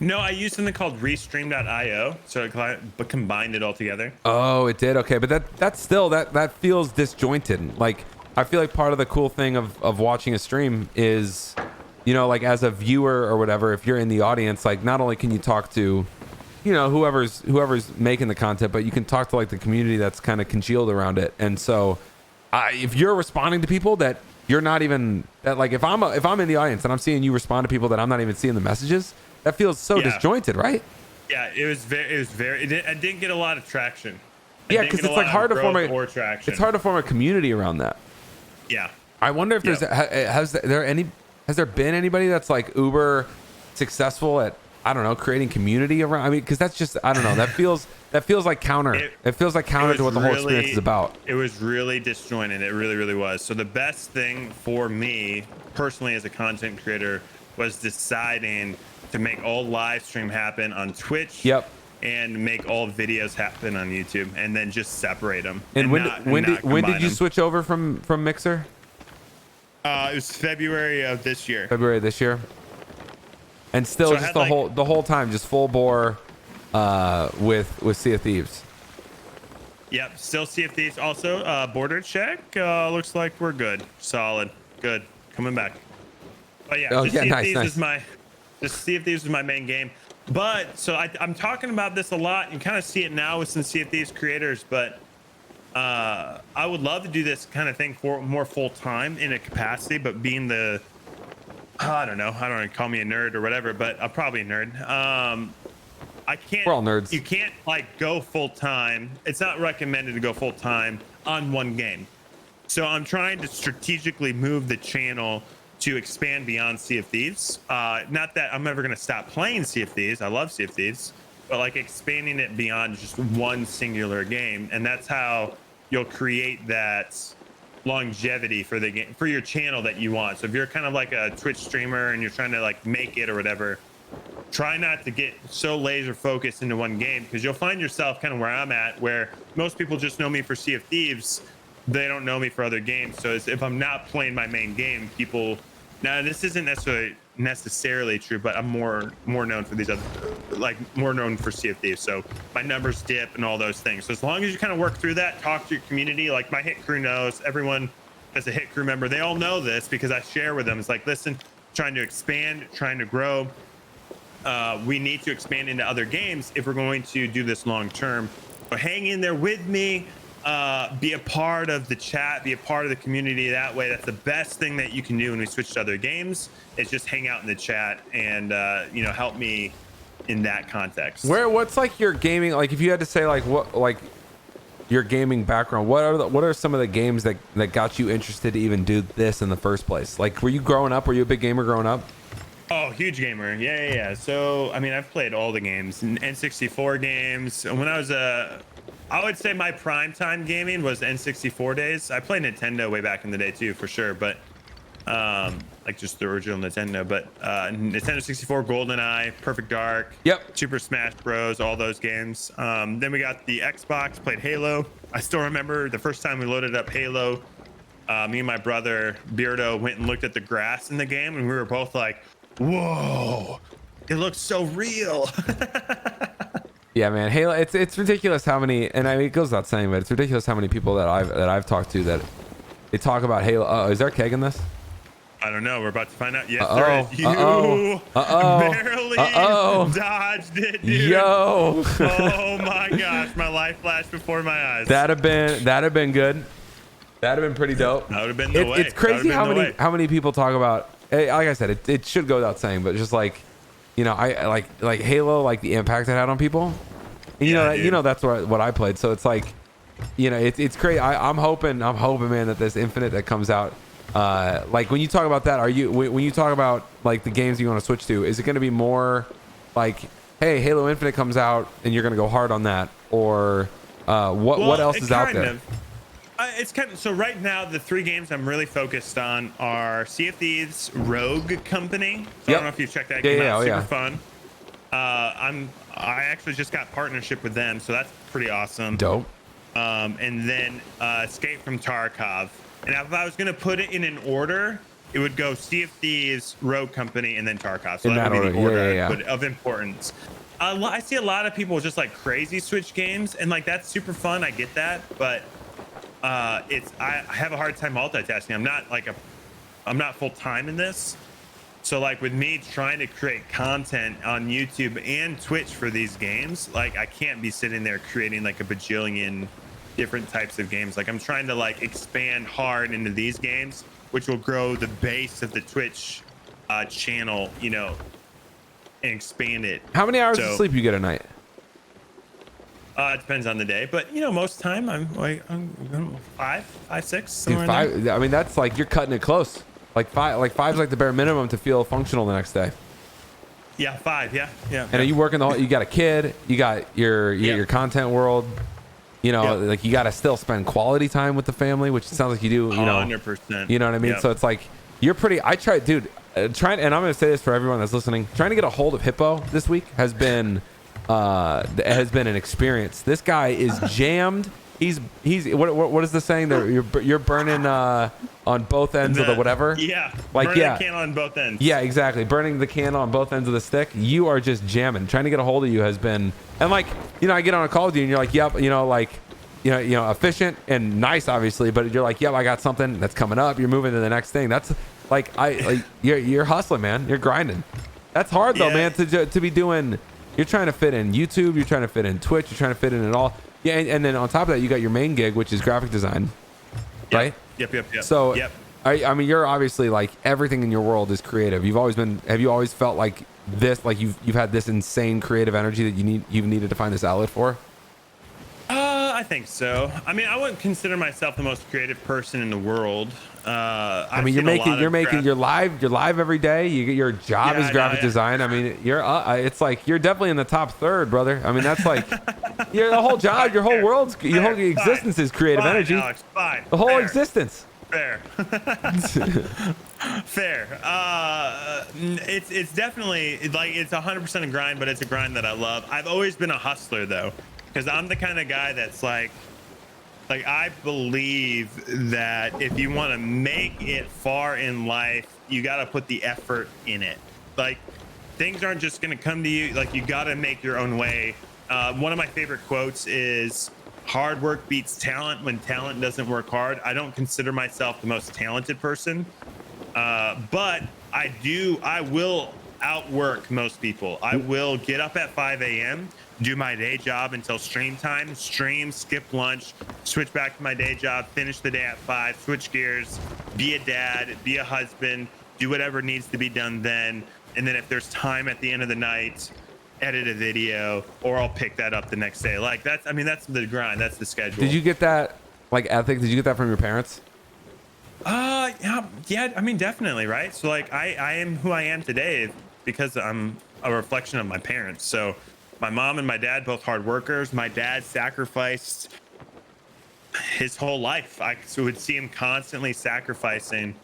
No, I used something called Restream.io, so it combined it all together. Oh, it did. Okay, but that's still that feels disjointed. Like I feel like part of the cool thing of watching a stream is, you know, like as a viewer or whatever, if you're in the audience, like not only can you talk to, you know, whoever's making the content, but you can talk to like the community that's kind of congealed around it. And so, if you're responding to people that you're not even that, like if I'm in the audience and I'm seeing you respond to people that I'm not even seeing the messages, that feels so disjointed, right? Yeah, it didn't get a lot of traction. Yeah, because it's like hard to form a community around that. Yeah. I wonder if has there been anybody that's like uber successful at, I don't know, creating community around? I mean, because that's just, I don't know, that feels like counter. It feels like counter to what the whole experience is about. It was really disjointed. It really, really was. So the best thing for me personally as a content creator was deciding to make all live stream happen on Twitch. Yep. And make all videos happen on YouTube, and then just separate them. And when did you switch over from Mixer? It was February of this year. And still, so just the whole time, just full bore with Sea of Thieves. Yep, still Sea of Thieves. Also, border check. Looks like we're good. Solid. Good. Coming back. But yeah, Sea of Thieves is my main game. But so I'm talking about this a lot. You kind of see it now with some Sea of Thieves creators, but I would love to do this kind of thing for more full time in a capacity, but being I don't know, call me a nerd or whatever, but I'm probably a nerd. I can't. We're all nerds. You can't like go full time. It's not recommended to go full time on one game. So I'm trying to strategically move the channel to expand beyond Sea of Thieves. Not that I'm ever going to stop playing Sea of Thieves. I love Sea of Thieves, but like expanding it beyond just one singular game. And that's how you'll create that longevity for the game, for your channel that you want. So if you're kind of like a Twitch streamer and you're trying to like make it or whatever, try not to get so laser focused into one game, because you'll find yourself kind of where I'm at, where most people just know me for Sea of Thieves. They don't know me for other games. So if I'm not playing my main game, people, now this isn't necessarily true, but I'm more known for these other, like more known for Sea of Thieves. So my numbers dip and all those things. So as long as you kind of work through that, talk to your community, like my hit crew knows, everyone that's a hit crew member, they all know this because I share with them. It's like, listen, trying to expand, trying to grow. We need to expand into other games if we're going to do this long term. So hang in there with me. Be a part of the chat, be a part of the community that way. That's the best thing that you can do when we switch to other games, is just hang out in the chat and help me in that context. What's like your gaming, like if you had to say like what, like your gaming background, what are some of the games that got you interested to even do this in the first place? Like, were you a big gamer growing up? Oh, huge gamer. Yeah. So, I mean, I've played all the games, N64 games. When I was I would say my prime time gaming was N64 days. I played Nintendo way back in the day too, for sure. But like just the original Nintendo. But Nintendo 64, GoldenEye, Perfect Dark, yep, Super Smash Bros, all those games. Then we got the Xbox, played Halo. I still remember the first time we loaded up Halo. Me and my brother Beardo went and looked at the grass in the game, and we were both like, "Whoa, it looks so real." Yeah, man, Halo. It's ridiculous how many, and I mean, it goes without saying, but it's ridiculous how many people that I've talked to that they talk about Halo. Is there a keg in this? I don't know. We're about to find out. Yes, Uh-oh. there is. You Uh-oh. barely dodged it, dude. Yo. Oh my gosh, my life flashed before my eyes. That'd have been good. That'd have been pretty dope. That would have been the way. It's crazy how many people talk about. Like I said, it should go without saying, but just like, you know, I like Halo, like the impact it had on people. And you know that's what I played. So it's like, you know, it's crazy. I'm hoping, man, that this Infinite that comes out. Like when you talk about that, when you talk about like the games you want to switch to, is it going to be more like, hey, Halo Infinite comes out and you're going to go hard on that, or what else is out there? It's kind of, so right now the 3 games I'm really focused on are Sea of Thieves, Rogue Company. So I don't know if you've checked that game out. Super fun. I actually just got partnership with them, so that's pretty awesome. Dope. And then Escape from Tarkov. And if I was going to put it in an order, it would go Sea of Thieves, Rogue Company, and then Tarkov. So that would be the order of importance. I see a lot of people just like crazy switch games, and like that's super fun. I get that, but I have a hard time multitasking. I'm not full time in this. So like with me trying to create content on YouTube and Twitch for these games, like I can't be sitting there creating like a bajillion different types of games. Like I'm trying to like expand hard into these games, which will grow the base of the Twitch channel, you know, and expand it. How many hours of sleep you get a night? It depends on the day, but you know, most time I'm 5, 6. Dude, 5. I mean, that's like you're cutting it close. Like 5's like the bare minimum to feel functional the next day. Yeah, 5. Yeah. And are you working you got a kid, you got your content world, you know, like you got to still spend quality time with the family, which it sounds like you do, you know. 100%. You know what I mean? So it's like you're pretty. I tried, dude. And I'm gonna say this for everyone that's listening. Trying to get a hold of Hippo this week has been an experience. This guy is jammed. He's what is the saying there? You're burning on both ends of the whatever. Yeah. Like burning the can on both ends. Yeah, exactly. Burning the can on both ends of the stick. You are just jamming. Trying to get a hold of you has been, and like, you know, I get on a call with you and you're like, yep, you know, like, you know, efficient and nice, obviously, but you're like, yep, I got something that's coming up. You're moving to the next thing. That's like, you're hustling, man. You're grinding. That's hard though, man, to be doing. You're trying to fit in YouTube. You're trying to fit in Twitch. You're trying to fit in it all. Yeah, and then on top of that, you got your main gig, which is graphic design, right? Yep. So, I mean, you're obviously like everything in your world is creative. Have you always felt like this, like you've had this insane creative energy that you've needed to find this outlet for? I think so. I mean, I wouldn't consider myself the most creative person in the world. I mean, you're live every day. Your job is graphic design. I mean, it's like you're definitely in the top third, brother. I mean, that's like your whole job, your whole world's, your whole existence is creative energy. Alex, fine. The whole existence. Fair. Fair. It's definitely like it's 100% a grind, but it's a grind that I love. I've always been a hustler though, because I'm the kind of guy that's like I believe that if you want to make it far in life, you got to put the effort in it. Like things aren't just going to come to you. Like you got to make your own way. One of my favorite quotes is hard work beats talent when talent doesn't work hard. I don't consider myself the most talented person, but I will outwork most people. I will get up at 5 a.m., do my day job until stream time, skip lunch, switch back to my day job, finish the day at 5, switch gears, be a dad, be a husband, do whatever needs to be done then. And then if there's time at the end of the night, edit a video, or I'll pick that up the next day. Like that's the grind. That's the schedule. Did you get that like ethic? Did you get that from your parents? Yeah. I mean, definitely. Right. So like I am who I am today because I'm a reflection of my parents. So my mom and my dad, both hard workers. My dad sacrificed his whole life. I would see him constantly sacrificing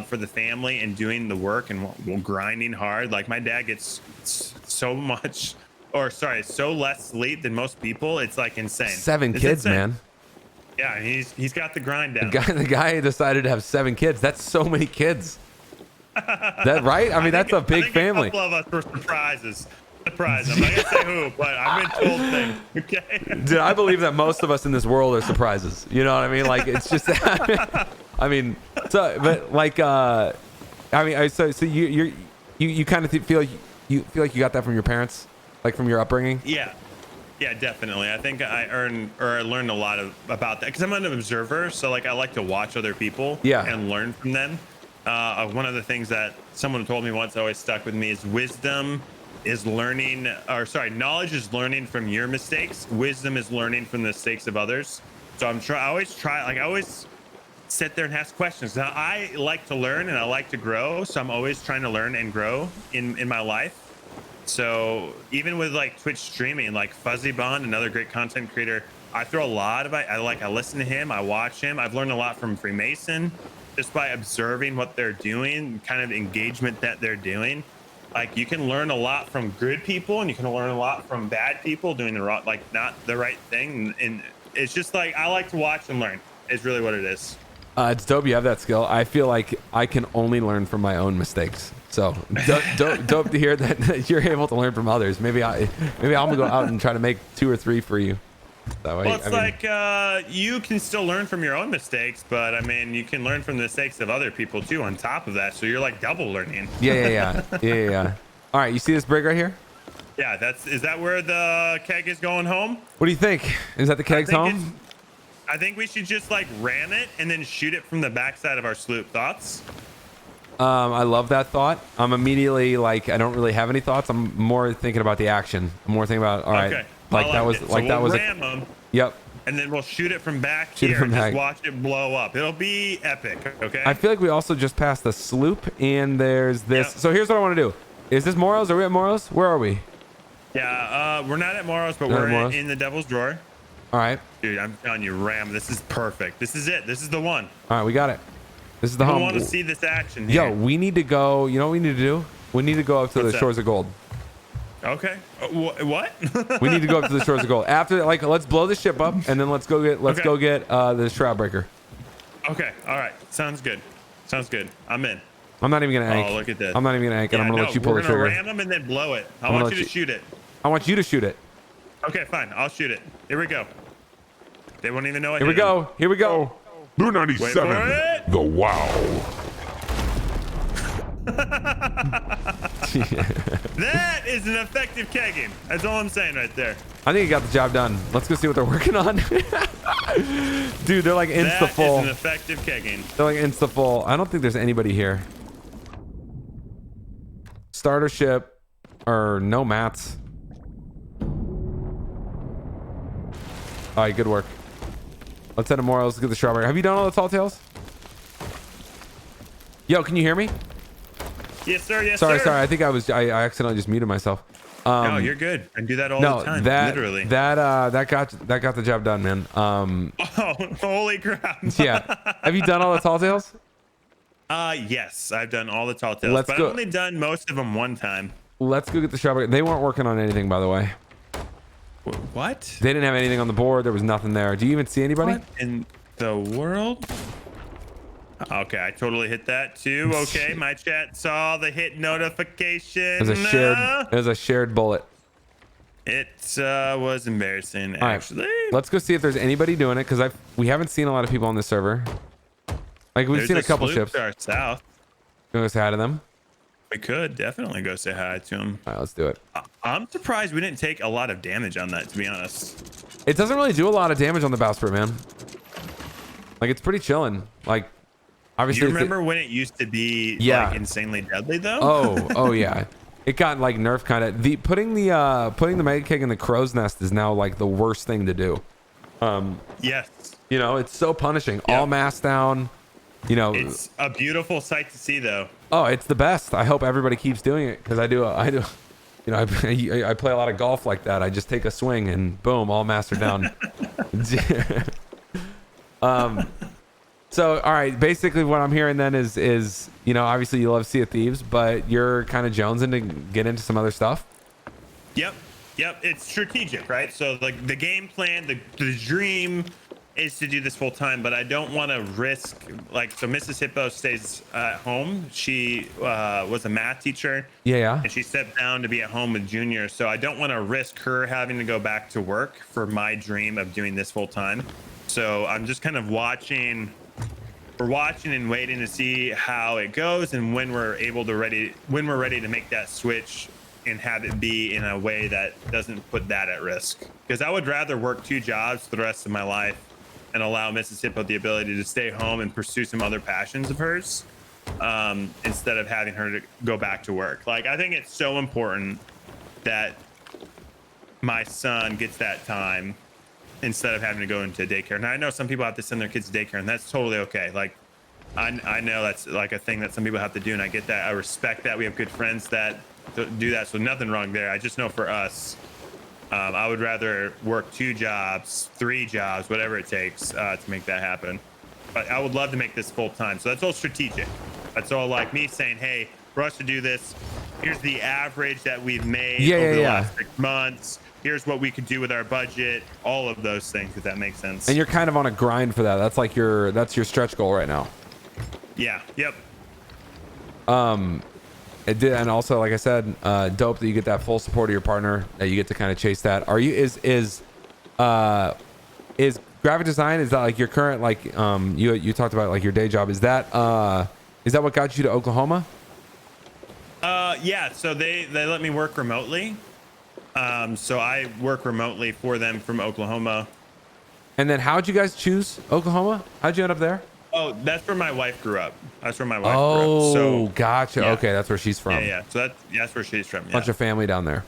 for the family and doing the work and grinding hard. Like my dad gets so less sleep than most people. It's like insane. 7 kids, man. Yeah, he's got the grind down. The guy decided to have 7 kids. That's so many kids. That right? I mean, that's a big family. A couple of us were surprises. I'm not gonna say who, but I've been told things. Okay. Dude, I believe that most of us in this world are surprises. You know what I mean? Like it's just I mean, so but like I mean, so you kind of feel like you got that from your parents, like from your upbringing. Yeah. Yeah, definitely. I think I learned a lot about that because I'm an observer. So like I like to watch other people and learn from them. One of the things that someone told me once always stuck with me is knowledge is learning from your mistakes. Wisdom is learning from the mistakes of others. So I always sit there and ask questions. Now I like to learn and I like to grow. So I'm always trying to learn and grow in my life. So even with like Twitch streaming, like Fuzzy Bond, another great content creator, I throw a lot of I listen to him, I watch him. I've learned a lot from Freemason just by observing what they're doing, kind of engagement that they're doing. Like you can learn a lot from good people and you can learn a lot from bad people doing the wrong, like not the right thing. And it's just like I like to watch and learn is really what it is. It's dope you have that skill. I feel like I can only learn from my own mistakes. So dope to hear that you're able to learn from others. Maybe I'm gonna go out and try to make 2 or 3 for you. That way, well, it's you can still learn from your own mistakes, but I mean, you can learn from the mistakes of other people too on top of that. So you're like double learning. Yeah. All right, you see this brig right here? Yeah, is that where the keg is going home? What do you think? Is that the keg's home? I think we should just like ram it and then shoot it from the backside of our sloop. Thoughts? I love that thought. I'm immediately like, I don't really have any thoughts. I'm more thinking about the action. I'm more thinking about, all right, okay. like that was, like that was. Ram them. Yep. And then we'll shoot it from back here and just watch it blow up. It'll be epic. Okay. I feel like we also just passed the sloop and there's this. Yep. So here's what I want to do. Is this Moros? Are we at Moros? Where are we? Yeah. We're not at Moros, but we're in the Devil's Drawer. All right. Dude, I'm telling you, Ram, this is perfect. This is it. This is the one. All right, we got it. This is the home. I want to see this action here. Yo, we need to go. You know what we need to do? We need to go up to the Shores of Gold. Okay. What? We need to go up to the Shores of Gold. After, like, let's blow the ship up, and then let's go get the Shroud Breaker. Okay. All right. Sounds good. I'm in. I'm not even gonna ank. Oh, look at this. I'm not even gonna ank, and I'm gonna let you pull the trigger. We're gonna ram them and then blow it. I want you to shoot it. I want you to shoot it. Okay, fine. I'll shoot it. Here we go. They won't even know it. Here we go. Blue 97. The wow. That is an effective kegging. That's all I'm saying right there. I think you got the job done. Let's go see what they're working on. Dude, they're like insta full. That is an effective kegging. They're like insta full. I don't think there's anybody here. Starter ship or no mats. All right, good work. Let's head to Morals. Let's get the strawberry. Have you done all the tall tales? Yo, can you hear me? Yes, sir. Yes, sorry, sir. Sorry. I think I accidentally just muted myself. No, you're good. I do that all the time. Literally. That got the job done, man. Oh, holy crap. Yeah. Have you done all the tall tales? Yes, I've done all the tall tales, but I've only done most of them one time. Let's go get the strawberry. They weren't working on anything, by the way. What? They didn't have anything on the board. There was nothing there. Do you even see anybody? What in the world? Okay, I totally hit that too. Okay, my chat saw the hit notification. It was a shared bullet. It was embarrassing, actually. Right. Let's go see if there's anybody doing it, because we haven't seen a lot of people on this server. Like we've seen a couple ships. Our south. You want to say hi to them? We could definitely go say hi to them. All right, let's do it. I'm surprised we didn't take a lot of damage on that, to be honest. It doesn't really do a lot of damage on the Bowsprit, man. Like it's pretty chilling. Like obviously. Do you remember when it used to be like insanely deadly though? Oh yeah. It got like nerfed kind of. Putting the mega keg in the crow's nest is now like the worst thing to do. Yes. You know, it's so punishing. Yep. All mass down. You know, it's a beautiful sight to see though. Oh, it's the best. I hope everybody keeps doing it because I do. You know, I play a lot of golf like that. I just take a swing and boom, all master down. So all right, basically what I'm hearing then is you know, obviously you love Sea of Thieves, but you're kind of jonesing to get into some other stuff. Yep. It's strategic, right? So like the game plan, the dream is to do this full time, but I don't want to risk like, so Mrs. Hippo stays at home. She was a math teacher. Yeah. And she stepped down to be at home with Junior. So I don't want to risk her having to go back to work for my dream of doing this full time. So I'm just kind of watching we're watching and waiting to see how it goes and when we're ready to make that switch and have it be in a way that doesn't put that at risk. Because I would rather work 2 jobs for the rest of my life and allow Mrs. Hippo the ability to stay home and pursue some other passions of hers, instead of having her to go back to work. Like, I think it's so important that my son gets that time instead of having to go into daycare. Now, I know some people have to send their kids to daycare, and that's totally okay. Like, I know that's like a thing that some people have to do, and I get that. I respect that. We have good friends that do that, so nothing wrong there. I just know for us, I would rather work 2 jobs, 3 jobs, whatever it takes to make that happen. But I would love to make this full time. So that's all strategic. That's all like me saying, hey, for us to do this, here's the average that we've made over the last 6 months. Here's what we could do with our budget. All of those things, if that makes sense. And you're kind of on a grind for that. That's like that's your stretch goal right now. Yeah. Yep. It did, and also, like I said, dope that you get that full support of your partner, that you get to kind of chase that. Are you is graphic design, is that like your current, like you talked about like your day job, is that what got you to Oklahoma? Yeah, so they let me work remotely. So I work remotely for them from Oklahoma. And then how'd you guys choose Oklahoma? How'd you end up there? Oh, that's where my wife grew up. That's where my wife grew up. So Gotcha. yeah. Okay, that's where she's from. Yeah. So that's where she's from. Yeah. Bunch of family down there.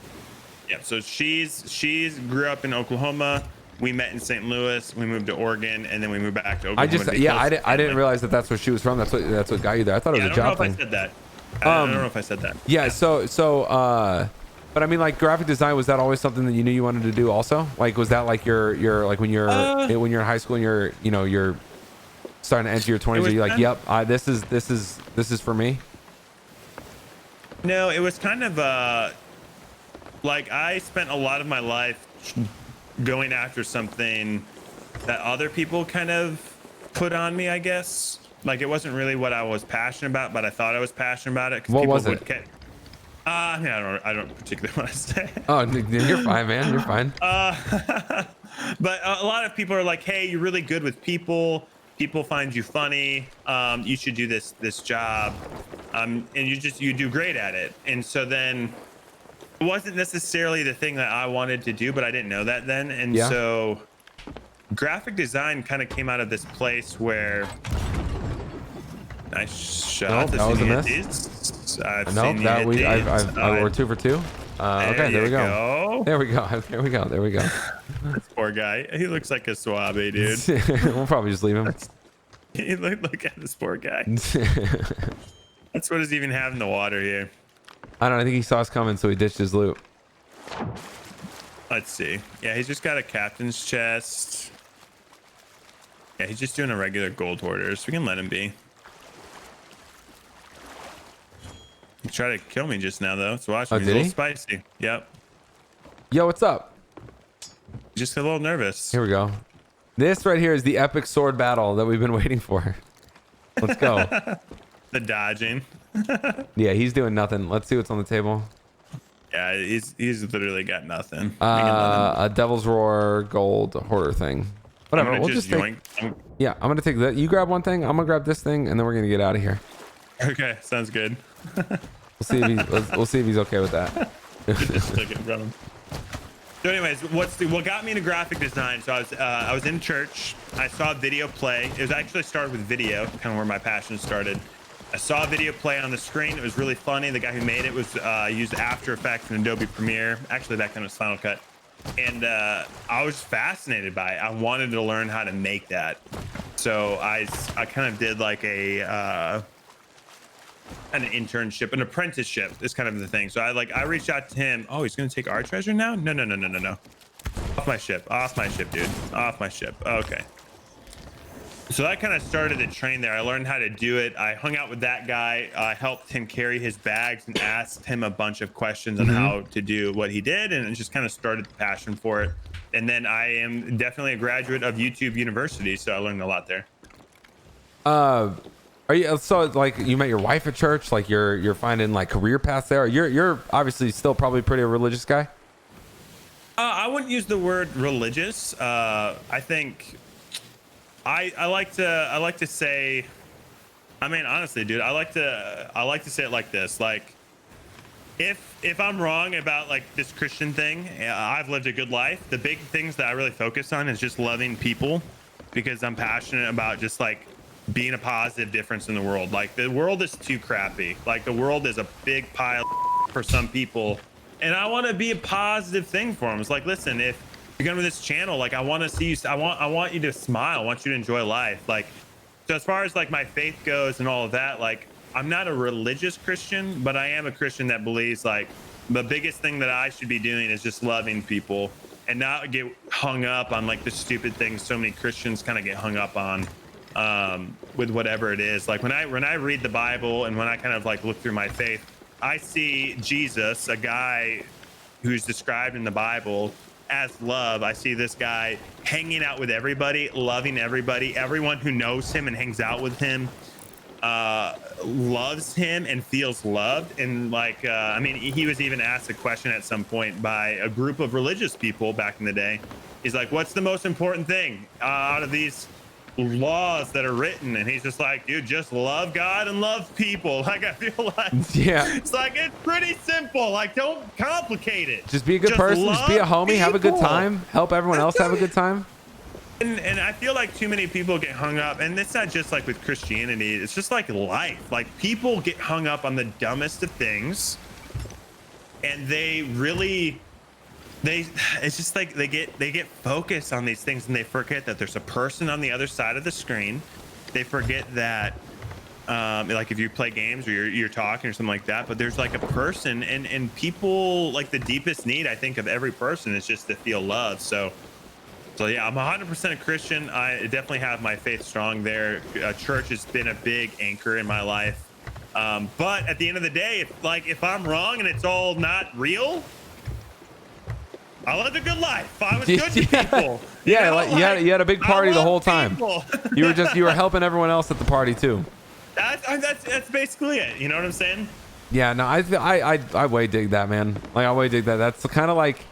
Yeah. So she's grew up in Oklahoma. We met in St. Louis. We moved to Oregon, and then we moved back to Oklahoma. I didn't realize that that's where she was from. That's what got you there. I thought it was a job thing. I don't know if I said that. I don't know if I said that. Yeah. So but I mean, like, graphic design, was that always something that you knew you wanted to do also? Like, was that like your like when you're in high school and you're starting to enter your 20s, are you like, yep, this is for me? No, it was kind of like I spent a lot of my life going after something that other people kind of put on me, I guess. Like, it wasn't really what I was passionate about, but I thought I was passionate about it. What was it? I don't particularly want to say. Oh, you're fine, man. You're fine. But a lot of people are like, hey, you're really good with people. People find you funny. You should do this job. And you do great at it. And so then it wasn't necessarily the thing that I wanted to do, but I didn't know that then. And so graphic design kind of came out of this place where nice shot. That was a miss. We're 2 for 2. Okay, there we go. There we go. This poor guy. He looks like a suave, dude. We'll probably just leave him. Look at this poor guy. That's what does he even have in the water here. I don't know. I think he saw us coming, so he ditched his loot. Let's see. Yeah, he's just got a captain's chest. Yeah, he's just doing a regular gold hoarders. We can let him be. He tried to kill me just now, though. So watch me. He's a little spicy. Yep. Yo, what's up? Just a little nervous. Here we go. This right here is the epic sword battle that we've been waiting for. Let's go. The dodging. Yeah, he's doing nothing. Let's see what's on the table. Yeah, he's literally got nothing. A Devil's Roar gold hoarder thing. Whatever. We'll just take. Yeah, I'm gonna take that. You grab one thing. I'm gonna grab this thing, and then we're gonna get out of here. Okay, sounds good. We'll see if he's okay with that. Just took it from him. So anyways, what got me into graphic design? So I was in church. I saw a video play. It was actually started with video, kind of where my passion started. I saw a video play on the screen. It was really funny. The guy who made it was used After Effects and Adobe Premiere. Actually, back then it was Final Cut. And I was fascinated by it. I wanted to learn how to make that. So I kind of did like an internship, an apprenticeship is kind of the thing. So I reached out to him. Oh, he's gonna take our treasure now? No. Off my ship, dude. Off my ship. Okay. So that kind of started the train there. I learned how to do it. I hung out with that guy. I helped him carry his bags and asked him a bunch of questions on how to do what he did, and it just kind of started the passion for it. And then I am definitely a graduate of YouTube University, so I learned a lot there. Are you so like you met your wife at church? Like you're finding like career paths there? You're obviously still probably pretty a religious guy. I wouldn't use the word religious. I think I like to say I mean, honestly, dude, I like to say it like this. Like, if I'm wrong about like this Christian thing, I've lived a good life. The big things that I really focus on is just loving people, because I'm passionate about just like being a positive difference in the world. Like, the world is too crappy. Like, the world is a big pile for some people, and I want to be a positive thing for them. It's like, listen, if you're going to this channel, like, I want to see you. I want you to smile. I want you to enjoy life. Like, so as far as like my faith goes and all of that, like, I'm not a religious Christian, but I am a Christian that believes like the biggest thing that I should be doing is just loving people and not get hung up on like the stupid things so many Christians kind of get hung up on with whatever it is. Like, when I read the Bible and when I kind of like look through my faith, I see Jesus, a guy who's described in the Bible as love. I see this guy hanging out with everybody, loving everybody. Everyone who knows him and hangs out with him loves him and feels loved. And like, I mean, he was even asked a question at some point by a group of religious people back in the day. He's like, what's the most important thing out of these laws that are written? And he's just like, dude, just love God and love people. Like, I feel like, yeah, it's like, it's pretty simple. Like, don't complicate it. Just be a good person, just be a homie, people. Have a good time, help everyone else have a good time. And I feel like too many people get hung up, and it's not just like with Christianity, it's just like life. Like, people get hung up on the dumbest of things, and it's just like they get focused on these things, and they forget that there's a person on the other side of the screen. They forget that like if you play games or you're talking or something like that, but there's like a person, and people, like, the deepest need I think of every person is just to feel love. So yeah, I'm 100% a Christian. I definitely have my faith strong there. Church has been a big anchor in my life. But at the end of the day, if I'm wrong and it's all not real, I lived a good life. I was good to people. Yeah, you had a big party the whole time. you were helping everyone else at the party too. That's basically it. You know what I'm saying? Yeah, no, I way dig that, man. Like, I way dig that. That's kind of like,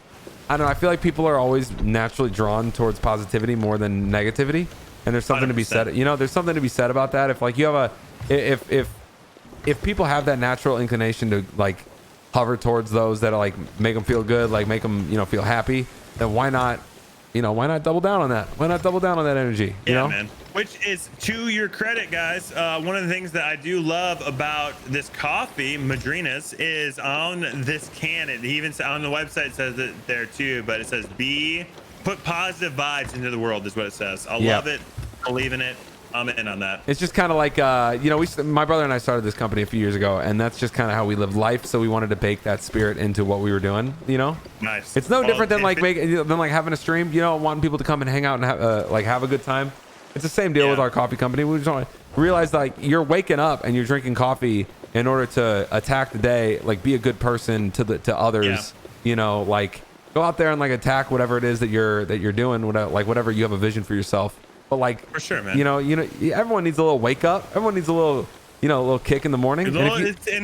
I don't know. I feel like people are always naturally drawn towards positivity more than negativity, and there's something 100%. To be said. You know, there's something to be said about that. If like you have if people have that natural inclination to like hover towards those that are like make them feel good, like make them feel happy, then why not double down on that? Why not double down on that energy? You know, man. Which is, to your credit, guys, one of the things that I do love about this coffee, Madrinas, is on this can. It even on the website says it there too, but it says put positive vibes into the world is what it says. I love it. Believe in it. I'm in on that. It's just kind of like, my brother and I started this company a few years ago, and that's just kind of how we live life. So we wanted to bake that spirit into what we were doing, Nice. It's no different than like having a stream, wanting people to come and hang out and have a good time. It's the same deal with our coffee company. We just want to realize, like, you're waking up and you're drinking coffee in order to attack the day, like, be a good person to others, like, go out there and like attack whatever it is that you're doing, whatever you have a vision for yourself. But like, for sure, man, everyone needs a little wake up. Everyone needs a little kick in the morning. And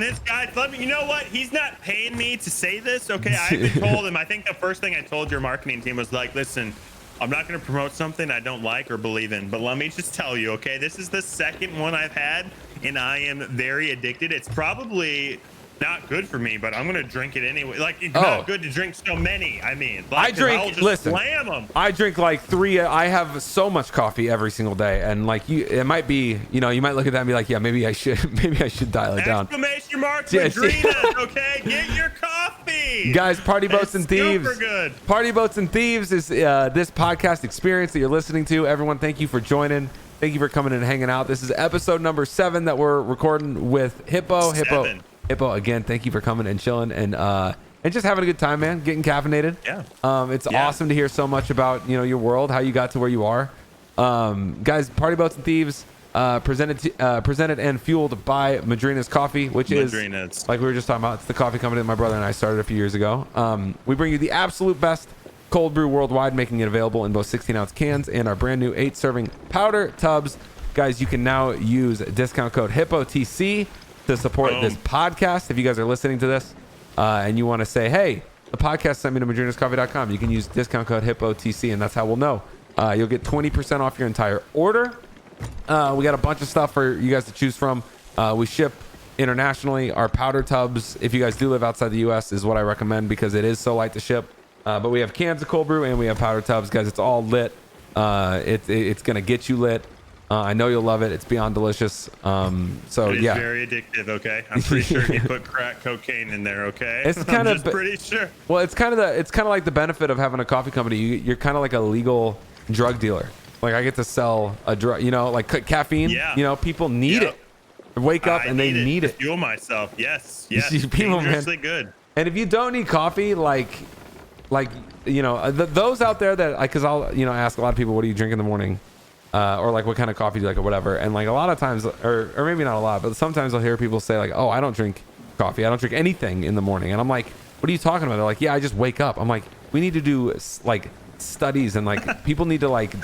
this guy, you know what? He's not paying me to say this. Okay. I even told him, I think the first thing I told your marketing team was like, listen, I'm not going to promote something I don't like or believe in, but let me just tell you, okay, this is the second one I've had, and I am very addicted. It's probably not good for me, but I'm gonna drink it anyway. Like, it's not good to drink so many. I mean, like, slam them. I drink like 3. I have so much coffee every single day, and like it might be, you might look at that and be like, yeah, maybe I should dial it down. Exclamation mark, Madrinas, okay? Get your coffee, guys. Party Boats and Thieves. Super good. Party Boats and Thieves is this podcast experience that you're listening to. Everyone, thank you for joining. Thank you for coming and hanging out. This is episode number 7 that we're recording with Hippo. Hippo, again, thank you for coming and chilling and just having a good time, man. Getting caffeinated. Yeah. It's awesome to hear so much about your world, how you got to where you are. Guys, Party Boats and Thieves, presented and fueled by Madrinas Coffee, which is, like we were just talking about, it's the coffee company that my brother and I started a few years ago. We bring you the absolute best cold brew worldwide, making it available in both 16-ounce cans and our brand new 8-serving powder tubs. Guys, you can now use discount code HIPPOTC to support this podcast. If you guys are listening to this and you want to say, hey, the podcast sent me to madrinascoffee.com, you can use discount code HIPPOTC, and that's how we'll know. You'll get 20% off your entire order. We got a bunch of stuff for you guys to choose from. We ship internationally. Our powder tubs, if you guys do live outside the US, is what I recommend because it is so light to ship. But we have cans of cold brew and we have powder tubs, guys. It's all lit. It's gonna get you lit. I know you'll love it. It's beyond delicious. So it is yeah, very addictive. Okay, I'm pretty sure he put crack cocaine in there. Okay, it's kind I'm of just pretty sure. Well, it's kind of like the benefit of having a coffee company. You're kind of like a legal drug dealer. Like I get to sell a drug, you know, like caffeine. Yeah. You know, people need it. Wake up and they need it. To fuel myself. Yes. Yes. People, Dangerously man. good. And if you don't need coffee, like you know, those out there that, because I'll, you know, ask a lot of people, what do you drink in the morning? Or like what kind of coffee do you like or whatever. And like a lot of times, or maybe not a lot, but sometimes I'll hear people say like, oh, I don't drink coffee. I don't drink anything in the morning. And I'm like, what are you talking about? They're like, yeah, I just wake up. I'm like, we need to do like studies and like people need to like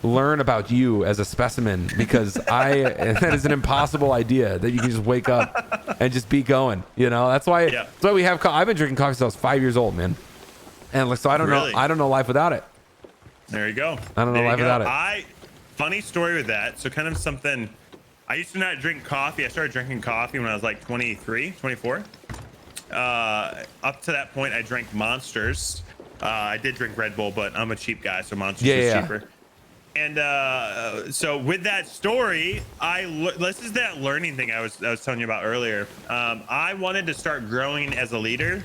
learn about you as a specimen because that is an impossible idea that you can just wake up and just be going, you know. That's why we have I've been drinking coffee since I was 5 years old, man. And like, so I don't know life without it. There you go. I don't know life without it. Funny story with that. So kind of something, I used to not drink coffee. I started drinking coffee when I was like 23, 24. Up to that point, I drank Monsters. I did drink Red Bull, but I'm a cheap guy, so Monsters is cheaper. And so with that story, this is that learning thing I was telling you about earlier. I wanted to start growing as a leader.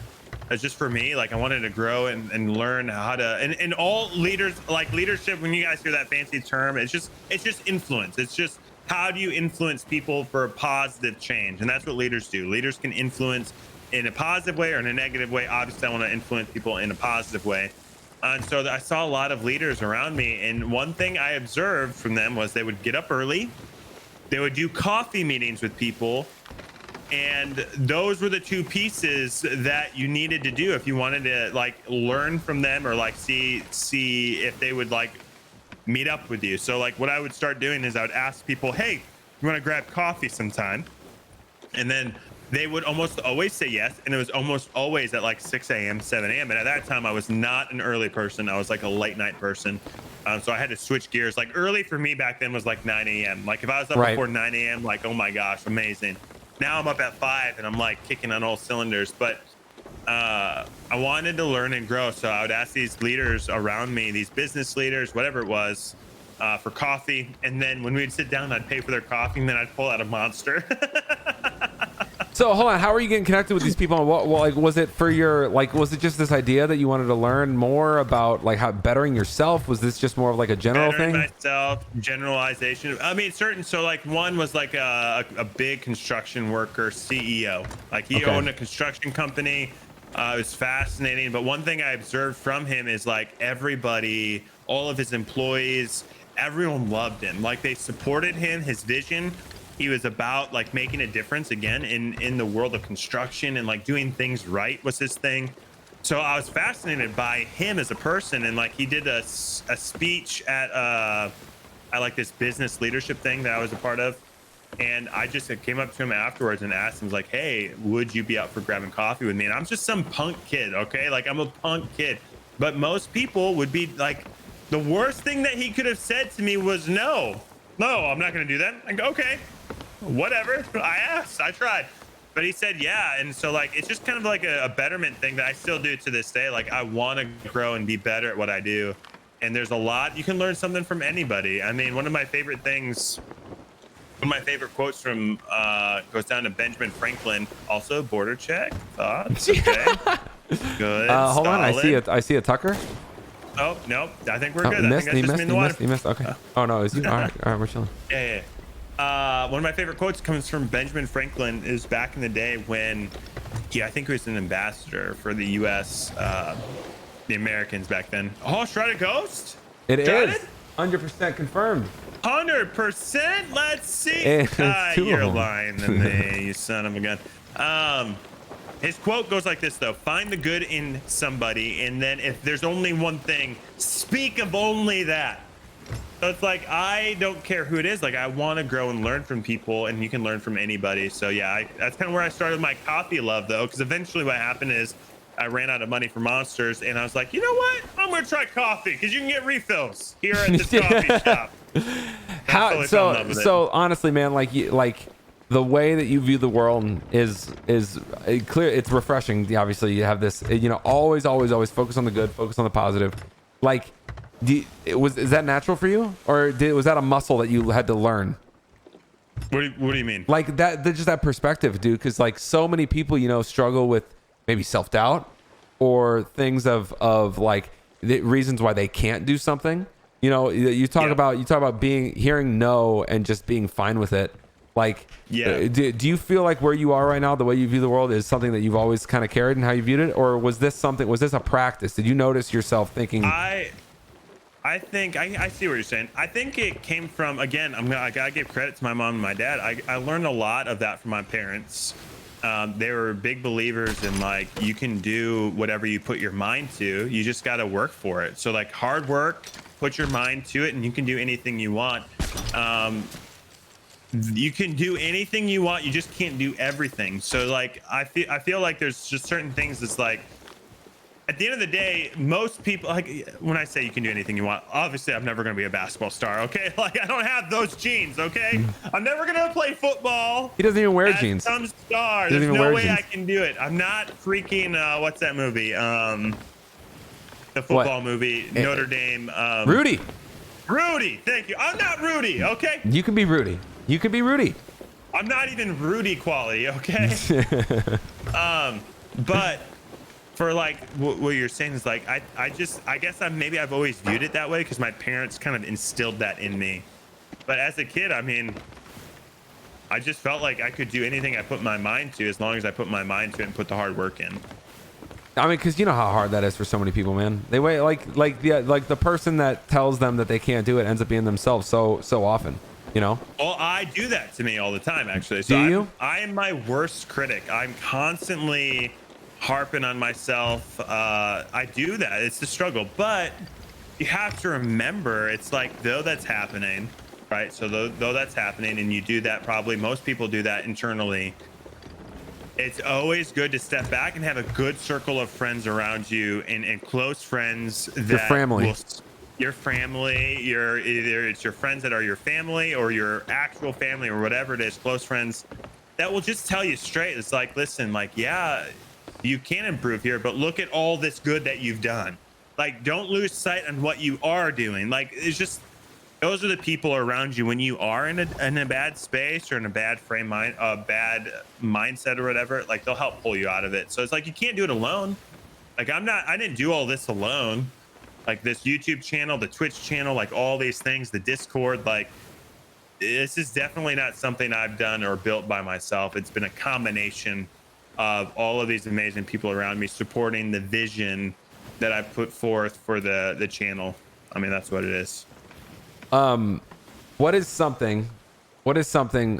It's just for me, like I wanted to grow and learn how to, and all leaders, like leadership, when you guys hear that fancy term, it's just influence. It's just how do you influence people for a positive change? And that's what leaders do. Leaders can influence in a positive way or in a negative way. Obviously I want to influence people in a positive way. And so I saw a lot of leaders around me. And one thing I observed from them was they would get up early. They would do coffee meetings with people. And those were the two pieces that you needed to do if you wanted to like learn from them or like see if they would like meet up with you. So like what I would start doing is I would ask people, hey, you want to grab coffee sometime? And then they would almost always say yes. And it was almost always at like 6 a.m., 7 a.m. And at that time I was not an early person. I was like a late night person. So I had to switch gears. Like early for me back then was like 9 a.m. Like if I was up before 9 a.m., like, oh my gosh, amazing. Now I'm up at 5 and I'm like kicking on all cylinders, but I wanted to learn and grow. So I would ask these leaders around me, these business leaders, whatever it was, for coffee. And then when we'd sit down, I'd pay for their coffee and then I'd pull out a Monster. So hold on, how are you getting connected with these people? What like was it for your was it just this idea that you wanted to learn more about like how bettering yourself? Was this just more of like a general thing? Myself, generalization. I mean, certain. So like one was like a big construction worker CEO. Like he owned a construction company. It was fascinating. But one thing I observed from him is like everybody, all of his employees, everyone loved him. Like they supported him, his vision. He was about like making a difference again in the world of construction and like doing things right was his thing. So I was fascinated by him as a person. And like he did a speech at like this business leadership thing that I was a part of. And I just came up to him afterwards and asked him like, hey, would you be up for grabbing coffee with me? And I'm just some punk kid. Okay. Like I'm a punk kid, but most people would be like, the worst thing that he could have said to me was no, I'm not going to do that. I go, okay. Whatever. I asked, I tried, but he said yeah. And so like it's just kind of like a betterment thing that I still do to this day. Like I want to grow and be better at what I do, and there's a lot you can learn something from anybody. I mean, one of my favorite quotes from goes down to Benjamin Franklin, also border check thoughts. Okay. Good. Hold on, I see a Tucker. Oh no, I think we're good. I think that's just me in the water. He missed. Okay. Oh no, is he? All right, we're chilling. Yeah. One of my favorite quotes comes from Benjamin Franklin. Is back in the day when I think he was an ambassador for the U.S. The Americans back then. Oh, Shrouded Ghost? It is 100% confirmed. 100%. Let's see. You're lying to me, you son of a gun. His quote goes like this though: find the good in somebody, and then if there's only one thing, speak of only that. So it's like, I don't care who it is. Like I want to grow and learn from people, and you can learn from anybody. So yeah, that's kind of where I started my coffee love though. Because eventually what happened is I ran out of money for Monsters, and I was like, you know what? I'm going to try coffee because you can get refills here at this coffee shop. How totally fell in love with it. so honestly, man, like the way that you view the world is clear. It's refreshing. Obviously, you have this, always focus on the good, focus on the positive. Like, is that natural for you, or was that a muscle that you had to learn? What do you mean? Like just that perspective, dude. Because like so many people, struggle with maybe self-doubt or things of like the reasons why they can't do something. You talk about hearing no and just being fine with it. Like, do you feel like where you are right now, the way you view the world, is something that you've always kind of carried and how you viewed it, or was this a practice? Did you notice yourself thinking? I think I see what you're saying. I think it came from, again, I gotta give credit to my mom and my dad. I learned a lot of that from my parents. They were big believers in like, you can do whatever you put your mind to. You just got to work for it. So like hard work, put your mind to it, and you can do anything you want. You can do anything you want. You just can't do everything. So like, I feel like there's just certain things that's like, at the end of the day, most people, like when I say you can do anything you want, obviously I'm never going to be a basketball star. Okay. Like I don't have those genes. Okay. I'm never going to play football. He doesn't even wear jeans. Some star. There's no way I can do it. I'm not freaking, what's that movie? The football movie, Notre Dame. Rudy. Thank you. I'm not Rudy. Okay. You can be Rudy. I'm not even Rudy quality. Okay. But for like what you're saying is like, I guess I've always viewed it that way because my parents kind of instilled that in me. But as a kid, I mean, I just felt like I could do anything I put my mind to as long as I put my mind to it and put the hard work in. I mean, because you know how hard that is for so many people, man. They wait like the person that tells them that they can't do it ends up being themselves so often. Well, I do that to me all the time, actually. So do you? I am my worst critic. I'm constantly harping on myself. I do that. It's the struggle, but you have to remember, it's like, though that's happening, right? So though that's happening, and you do that, probably most people do that internally. It's always good to step back and have a good circle of friends around you and close friends that your family. Your family, either it's your friends that are your family or your actual family or whatever it is, close friends that will just tell you straight. It's like, listen, like, yeah, you can improve here, but look at all this good that you've done. Like, don't lose sight on what you are doing. Like, it's just, those are the people around you when you are in a bad space or in a bad bad mindset or whatever. Like, they'll help pull you out of it. So it's like, you can't do it alone. Like, I didn't do all this alone. Like this YouTube channel, the Twitch channel, like all these things, the Discord, like this is definitely not something I've done or built by myself. It's been a combination of all of these amazing people around me supporting the vision that I've put forth for the channel. I mean, that's what it is. What is something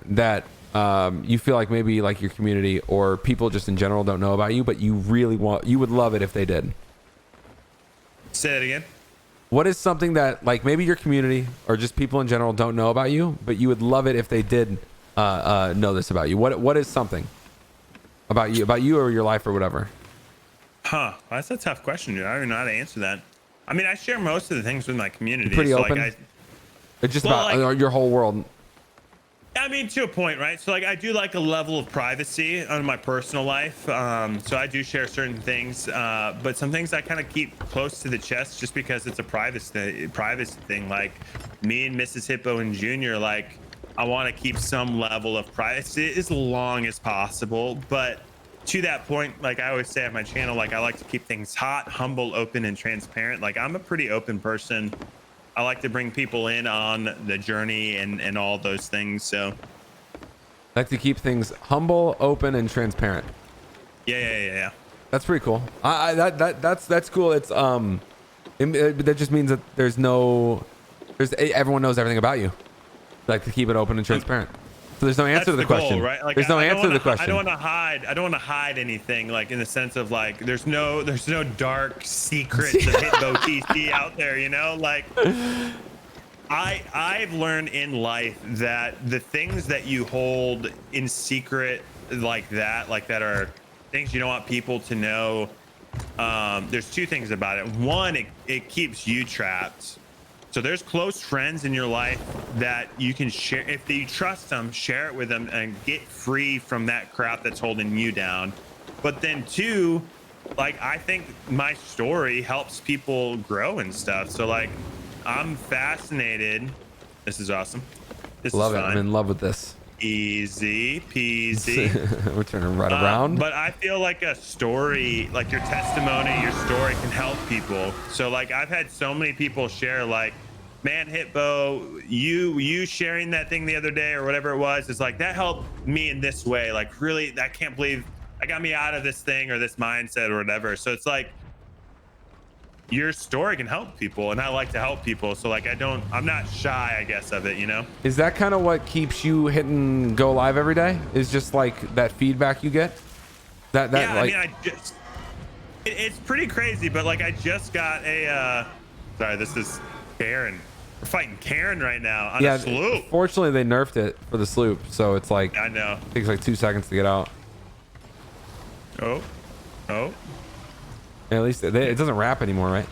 that you feel like maybe like your community or people just in general don't know about you, but you would love it if they did? Say that again. What is something that like maybe your community or just people in general don't know about you, but you would love it if they did know this about you? What is something about you or your life or whatever? That's a tough question, dude. I don't even know how to answer that. I mean, I share most of the things with my community. Pretty so open. Like it's just about your whole world. I mean, to a point, right? So like, I do like a level of privacy on my personal life. So I do share certain things, but some things I kind of keep close to the chest just because it's a privacy thing. Like me and Mrs. Hippo and Junior, like I want to keep some level of privacy as long as possible. But to that point, like I always say on my channel, like I like to keep things hot, humble, open, and transparent. Like I'm a pretty open person. I like to bring people in on the journey and all those things. So like to keep things humble, open, and transparent. Yeah. That's pretty cool. That's cool. It's that just means that everyone knows everything about you. Like to keep it open and transparent. So there's no answer to the question, goal, right? Like, there's no answer to the question. I don't want to hide anything, like in the sense of like there's no dark secrets of HitBotc out there, like I've learned in life that the things that you hold in secret like that are things you don't want people to know. There's two things about it. One, it keeps you trapped. So there's close friends in your life that you can share. If you trust them, share it with them and get free from that crap that's holding you down. But then two, like, I think my story helps people grow and stuff. So like, I'm fascinated. This is awesome. This Love is it. fun. I'm in love with this. Easy peasy. We're turning right around. But I feel like a story, like your testimony, your story can help people. So like, I've had so many people share like, man, Hitbo, you sharing that thing the other day or whatever it was, is like, that helped me in this way. Like, really, I can't believe I got me out of this thing or this mindset or whatever. So it's like, your story can help people, and I like to help people. So like, I'm not shy, I guess, of it, you know? Is that kind of what keeps you hitting go live every day? Is just like that feedback you get? That Yeah, like, I mean, it's pretty crazy, but like, I just got a, sorry, this is Karen. We're fighting Karen right now on a sloop. Fortunately, they nerfed it for the sloop, so it's like, I know. it takes like 2 seconds to get out. Oh. At least it doesn't wrap anymore, right?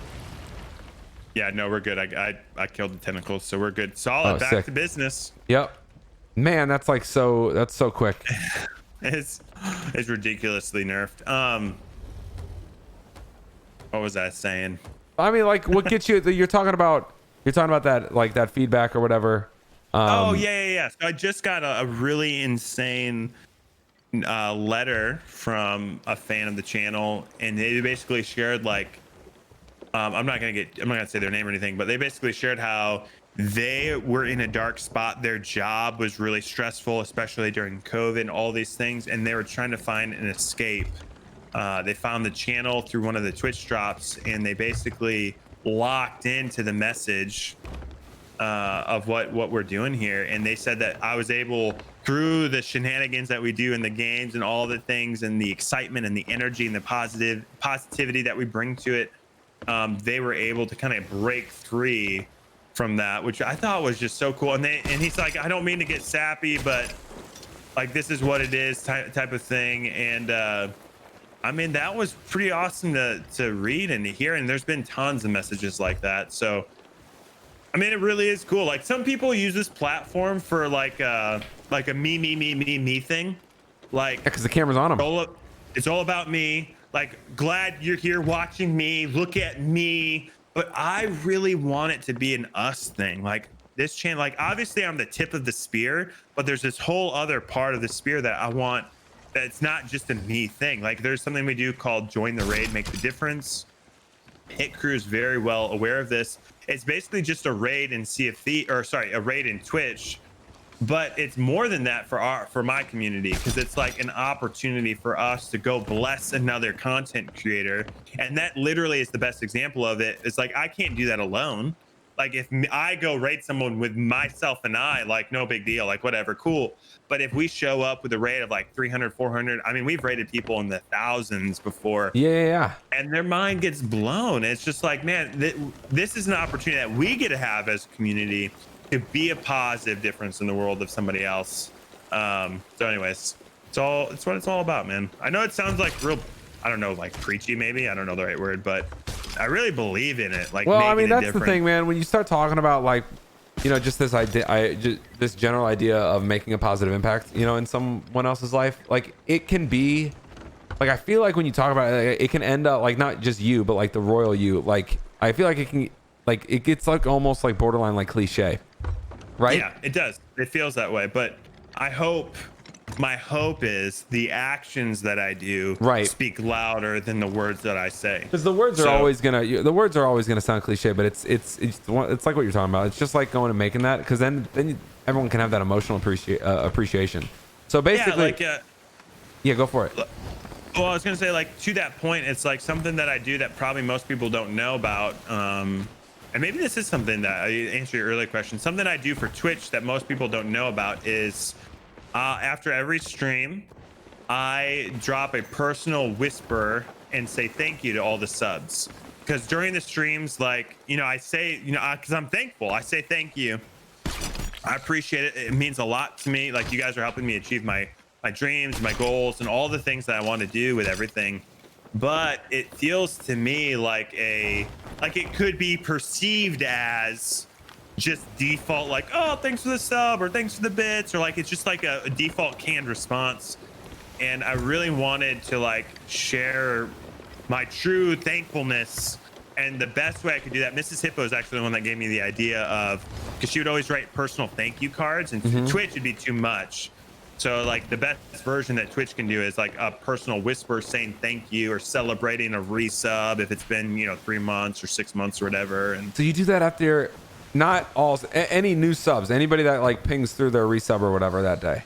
Yeah, no, we're good. I killed the tentacles, so we're good. Solid. Back sick. to business. Yep. Man, that's so quick. It's ridiculously nerfed. What was I saying? I mean, like, what gets you? You're talking about that, like, that feedback or whatever. Oh yeah. So I just got a really insane letter from a fan of the channel, and they basically shared like, I'm not gonna say their name or anything, but they basically shared how they were in a dark spot. Their job was really stressful, especially during COVID and all these things, and they were trying to find an escape. They found the channel through one of the Twitch drops, and they basically locked into the message of what we're doing here. And they said that I was able, through the shenanigans that we do in the games and all the things and the excitement and the energy and the positivity that we bring to it, they were able to kind of break free from that, which I thought was just so cool. And he's like, I don't mean to get sappy, but like, this is what it is, type of thing. And I mean, that was pretty awesome to read and to hear. And there's been tons of messages like that. So I mean, it really is cool. Like, some people use this platform for like a me thing. Like, because the camera's on them. It's all about me. Like, glad you're here watching me. Look at me. But I really want it to be an us thing. Like, this channel, like, obviously I'm the tip of the spear, but there's this whole other part of the spear that I want, that's not just a me thing. Like, there's something we do called Join the Raid, Make the Difference. Hit Crew is very well aware of this. It's basically just a raid in a raid in Twitch, but it's more than that for my community, because it's like an opportunity for us to go bless another content creator. And that literally is the best example of it. It's like, I can't do that alone. Like, if I go raid someone with myself and I, like, no big deal, like, whatever, cool. But if we show up with a raid of like 300, 400, I mean, we've raided people in the thousands before. Yeah. And their mind gets blown. It's just like, man, this is an opportunity that we get to have as a community to be a positive difference in the world of somebody else. So anyways, it's what it's all about, man. I know it sounds like real, I don't know, like preachy maybe. I don't know the right word, but I really believe in it. Like, well, I mean, that's the thing, man. When you start talking about, like, you know, just this idea, this general idea of making a positive impact, you know, in someone else's life, like, it can be, like, I feel like when you talk about it, it can end up like not just you, but like the royal you. Like, I feel like it can, like, it gets like almost like borderline like cliche, right? Yeah, it does. It feels that way. But my hope is the actions that I do speak louder than the words that I say. Because the words are always gonna sound cliche, but it's like what you're talking about. It's just like going and making that, because then everyone can have that emotional appreciation. So basically, yeah, go for it. Well, I was gonna say, like, to that point, it's like something that I do that probably most people don't know about. And maybe this is something that I answer your earlier question. Something I do for Twitch that most people don't know about is, after every stream, I drop a personal whisper and say thank you to all the subs. Because during the streams, like, you know, I say, you know, because I'm thankful, I say thank you. I appreciate it. It means a lot to me. Like, you guys are helping me achieve my dreams, my goals, and all the things that I want to do with everything. But it feels to me like it could be perceived as just default like, oh, thanks for the sub or thanks for the bits, or like it's just like a default canned response. And I really wanted to like share my true thankfulness. And the best way I could do that, Mrs. Hippo is actually the one that gave me the idea of, because she would always write personal thank you cards, and Twitch would be too much. So like the best version that Twitch can do is like a personal whisper saying thank you, or celebrating a resub if it's been, you know, 3 months or 6 months or whatever. And So you do that after not all any new subs, anybody that like pings through their resub or whatever that day.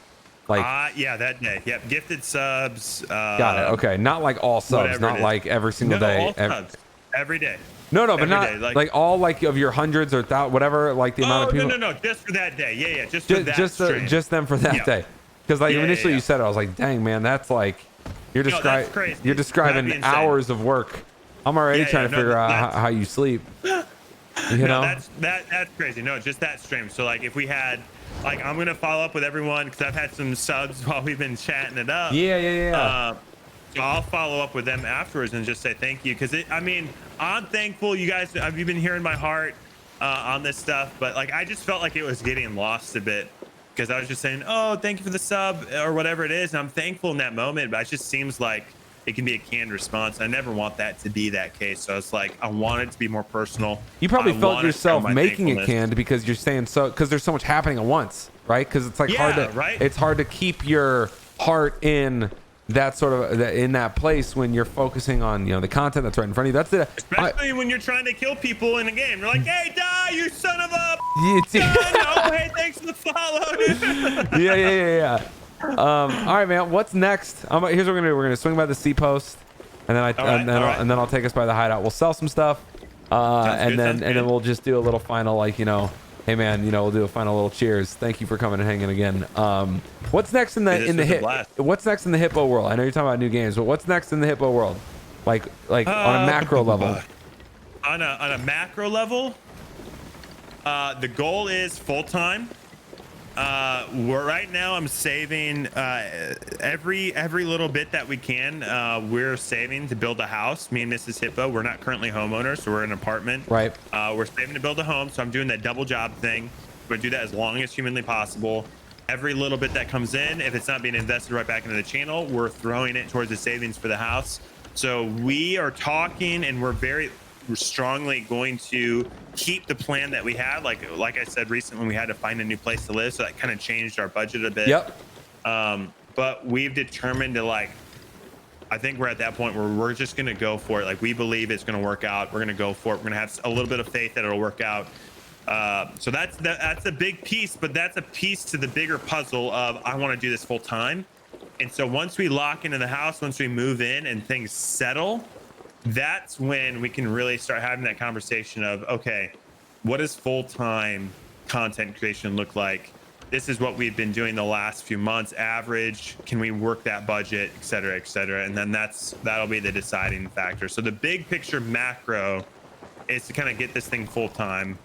Like yeah, that day. Yep, gifted subs. got it. Okay, not like all subs, not like every single day. All subs. Every day. No, but every not day, like all like of your hundreds or whatever, like the amount of people. No, just for that day. Yeah, just for that stream. Just them for that day. Because like initially you said it, I was like, dang man, that's like you're describing hours of work. I'm already trying to figure out how you sleep. You know, that's crazy. No, just that stream. So like if we had, like, I'm gonna follow up with everyone because I've had some subs while we've been chatting it up. Yeah. So I'll follow up with them afterwards and just say thank you, because I mean, I'm thankful you guys. You've been hearing my heart on this stuff, but like I just felt like it was getting lost a bit, because I was just saying, oh, thank you for the sub or whatever it is, and I'm thankful in that moment, but it just seems like it can be a canned response. I never want that to be that case. So it's like I want it to be more personal. You probably felt yourself making it canned because you're saying so, because there's so much happening at once, right? Because it's like it's hard to keep your heart in that sort of in that place when you're focusing on, you know, the content that's right in front of you. That's it. Especially when you're trying to kill people in a game. You're like, hey, die, you son of a no, hey, thanks for the follow. yeah. All right, man. What's next? Here's what we're gonna do. We're gonna swing by the C post, and then I'll take us by the hideout. We'll sell some stuff, and then we'll just do a little final, like, you know, hey man, you know, we'll do a final little cheers. Thank you for coming and hanging again. What's next in the What's next in the Hippo world? I know you're talking about new games, but what's next in the Hippo world? Like on a macro level. On a macro level, the goal is full time. Right now I'm saving every little bit that we can. We're saving to build a house. Me and Mrs. Hippo, we're not currently homeowners, so we're in an apartment. Right. We're saving to build a home, so I'm doing that double job thing. We're gonna do that as long as humanly possible. Every little bit that comes in, if it's not being invested right back into the channel, we're throwing it towards the savings for the house. So we are talking, and we're strongly going to keep the plan that we had. Like I said recently, we had to find a new place to live, so that kind of changed our budget a bit. Yep. But we've determined to, like, I think we're at that point where we're just going to go for it. Like, we believe it's going to work out. We're going to go for it. We're going to have a little bit of faith that it'll work out. So that's a big piece, but that's a piece to the bigger puzzle of I want to do this full time. And so once we lock into the house, once we move in and things settle, that's when we can really start having that conversation of, okay, what does full-time content creation look like? This is what we've been doing the last few months, average. Can we work that budget, et cetera, et cetera? And then that'll be the deciding factor. So the big picture macro is to kind of get this thing full-time.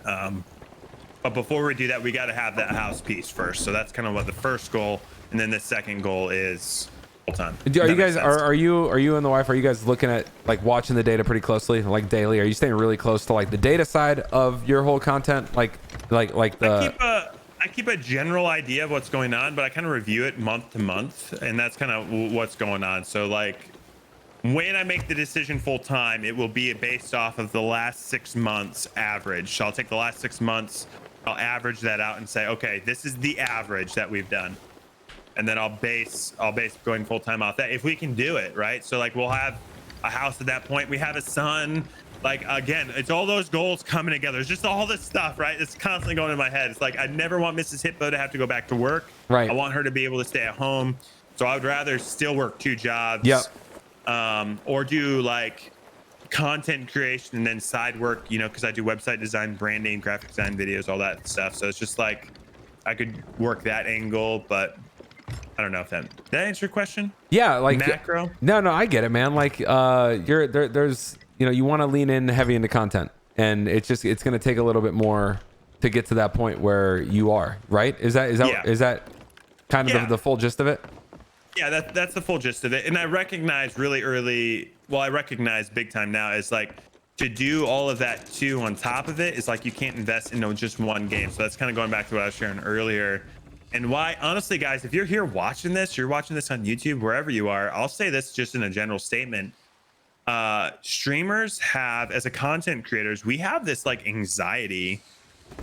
But before we do that, we got to have that house piece first. So that's kind of what the first goal. And then the second goal is time. Are you guys are you and the wife, are you guys looking at, like, watching the data pretty closely, like daily? Are you staying really close to, like, the data side of your whole content, like the I keep a general idea of what's going on, but I kind of review it month to month, and that's kind of what's going on. So like when I make the decision full time, it will be based off of the last 6 months average. So I'll take the last 6 months, I'll average that out and say, okay, this is the average that we've done. And then I'll base going full time off that if we can do it, right? So like we'll have a house at that point. We have a son. Like, again, it's all those goals coming together. It's just all this stuff, right? It's constantly going in my head. It's like I never want Mrs. Hippo to have to go back to work. Right. I want her to be able to stay at home. So I would rather still work 2 jobs. Yep. Or do like content creation and then side work, you know, because I do website design, branding, graphic design, videos, all that stuff. So it's just like I could work that angle, but I don't know if that answer your question. Yeah, like macro. No, I get it, man. Like there's, you know, you want to lean in heavy into content, and it's going to take a little bit more to get to that point where you are, right? Is that kind of the full gist of it? Yeah, that's the full gist of it. And I recognize really early, well, I recognize big time now, is like to do all of that too on top of it is like you can't invest in just one game. So that's kind of going back to what I was sharing earlier. And why, honestly, guys, if you're here watching this, you're watching this on YouTube, wherever you are, I'll say this just in a general statement. Streamers have, as a content creators, we have this like anxiety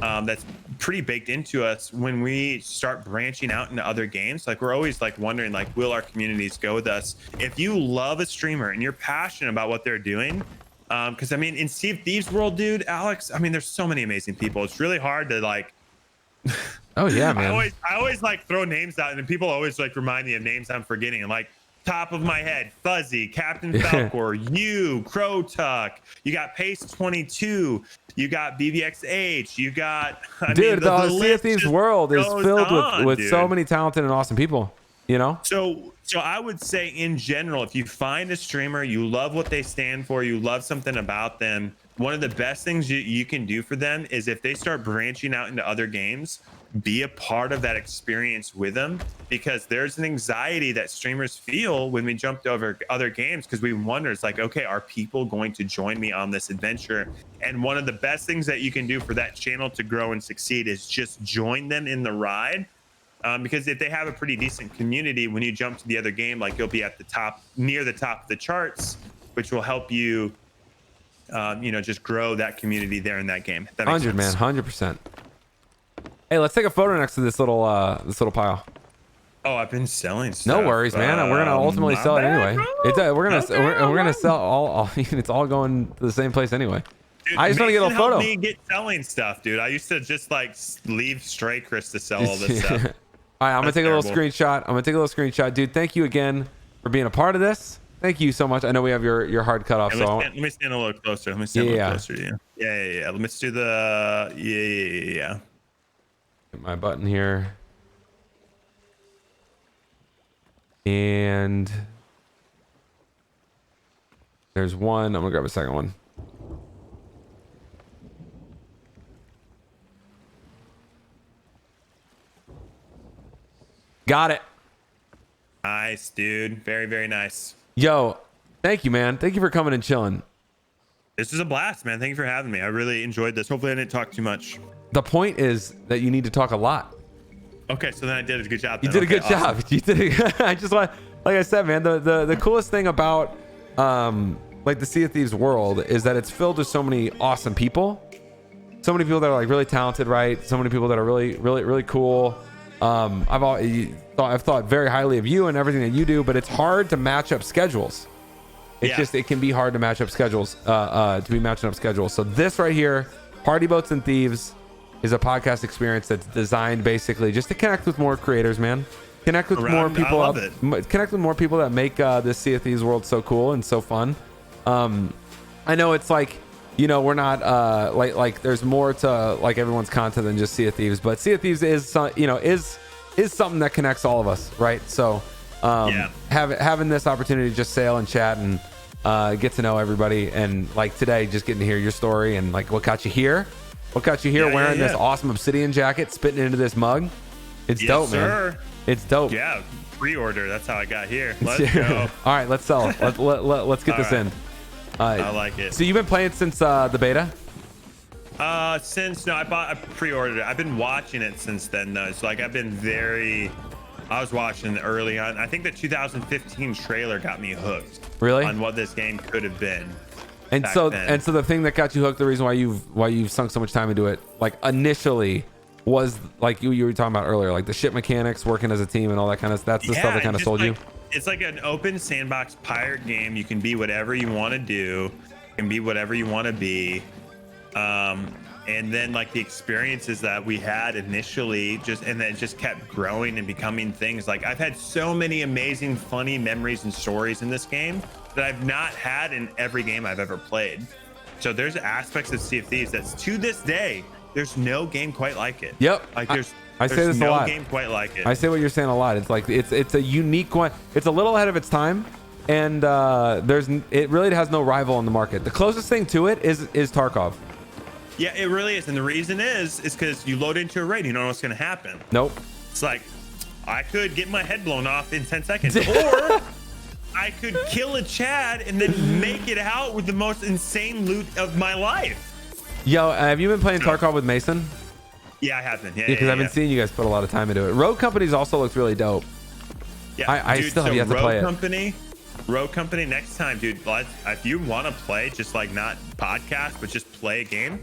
that's pretty baked into us when we start branching out into other games. Like we're always like wondering, like, will our communities go with us? If you love a streamer and you're passionate about what they're doing, because I mean, in Sea of Thieves world, dude, Alex, I mean, there's so many amazing people. It's really hard to like. Oh yeah, man. I always like throw names out, and then people always like remind me of names I'm forgetting. And like top of my head, Fuzzy, Captain Falcor, you, Crowtuck, you got Pace 22, you got BBXH, you got. Dude, the Sea of Thieves world is filled with so many talented and awesome people. You know. So I would say in general, if you find a streamer, you love what they stand for, you love something about them, one of the best things you can do for them is if they start branching out into other games, be a part of that experience with them, because there's an anxiety that streamers feel when we jumped over other games, because we wonder, it's like, okay, are people going to join me on this adventure? And one of the best things that you can do for that channel to grow and succeed is just join them in the ride. Because if they have a pretty decent community, when you jump to the other game, like you'll be at the top, near the top of the charts, which will help you, you know, just grow that community there in that game. That 100, man, 100%. Hey, let's take a photo next to this little pile. Oh, I've been selling stuff. No worries, man. We're gonna ultimately sell it anyway. We're gonna sell all. It's all going to the same place anyway. Dude, I just want to get a photo. Helped me get selling stuff, dude. I used to just like leave Stray Chris to sell all this stuff. All right, I'm gonna take a little screenshot. Dude, thank you again for being a part of this. Thank you so much. I know we have your hard cut off. Let me stand a little closer. Let me stand a little closer to you. Yeah. Let's do the yeah. Get my button here. And there's one. I'm gonna grab a second one. Got it. Nice, dude. Very, very nice. Yo, thank you, man. Thank you for coming and chilling. This is a blast, man. Thank you for having me. I really enjoyed this. Hopefully I didn't talk too much. The point is that you need to talk a lot. Okay, so then I did a good job. You did a good job. You did. I just want, like I said, man, the coolest thing about like the Sea of Thieves world is that it's filled with so many awesome people. So many people that are like really talented, right? So many people that are really cool. I've thought very highly of you and everything that you do, but it's hard to match up schedules. It can be hard to match up schedules, to be matching up schedules. So this right here, Party Boats and Thieves, is a podcast experience that's designed basically just to connect with more creators, man. Connect with more people. Connect with more people that make this Sea of Thieves world so cool and so fun. I know it's like, you know, we're not like there's more to like everyone's content than just Sea of Thieves, but Sea of Thieves is, you know, is something that connects all of us, right? So having this opportunity to just sail and chat and get to know everybody, and like today just getting to hear your story and like what got you here wearing this awesome Obsidian jacket, spitting into this mug. It's dope, man. It's dope. Yeah, pre-order. That's how I got here. Let's go. All right, let's sell. Let's get this in. I like it. So you've been playing since the beta? I pre-ordered it. I've been watching it since then though. So like I was watching early on. I think the 2015 trailer got me hooked. Really? On what this game could have been. And so the thing that got you hooked, the reason why you've sunk so much time into it, like initially, was like you were talking about earlier, like the ship mechanics, working as a team, and all that kind of. That's the stuff that kind of sold you. It's like an open sandbox pirate game. You can be whatever you want to do, you can be whatever you want to be, and then like the experiences that we had initially, and then it just kept growing and becoming things. Like I've had so many amazing, funny memories and stories in this game that I've not had in every game I've ever played. So there's aspects of Sea of Thieves that's to this day, there's no game quite like it. Yep. Like I say this a lot. Game quite like it. I say what you're saying a lot. It's like it's a unique one. It's a little ahead of its time, and it really has no rival in the market. The closest thing to it is Tarkov. Yeah, it really is, and the reason is because you load into a raid, you don't know what's going to happen. Nope. It's like I could get my head blown off in 10 seconds, or I could kill a Chad and then make it out with the most insane loot of my life. Yo, have you been playing Tarkov with Mason? Yeah, I have been. Yeah, because I've been seeing you guys put a lot of time into it. Rogue Companies also looks really dope. Yeah, I still have yet to play it. Rogue Company, next time, dude. If you want to play, just like not podcast, but just play a game.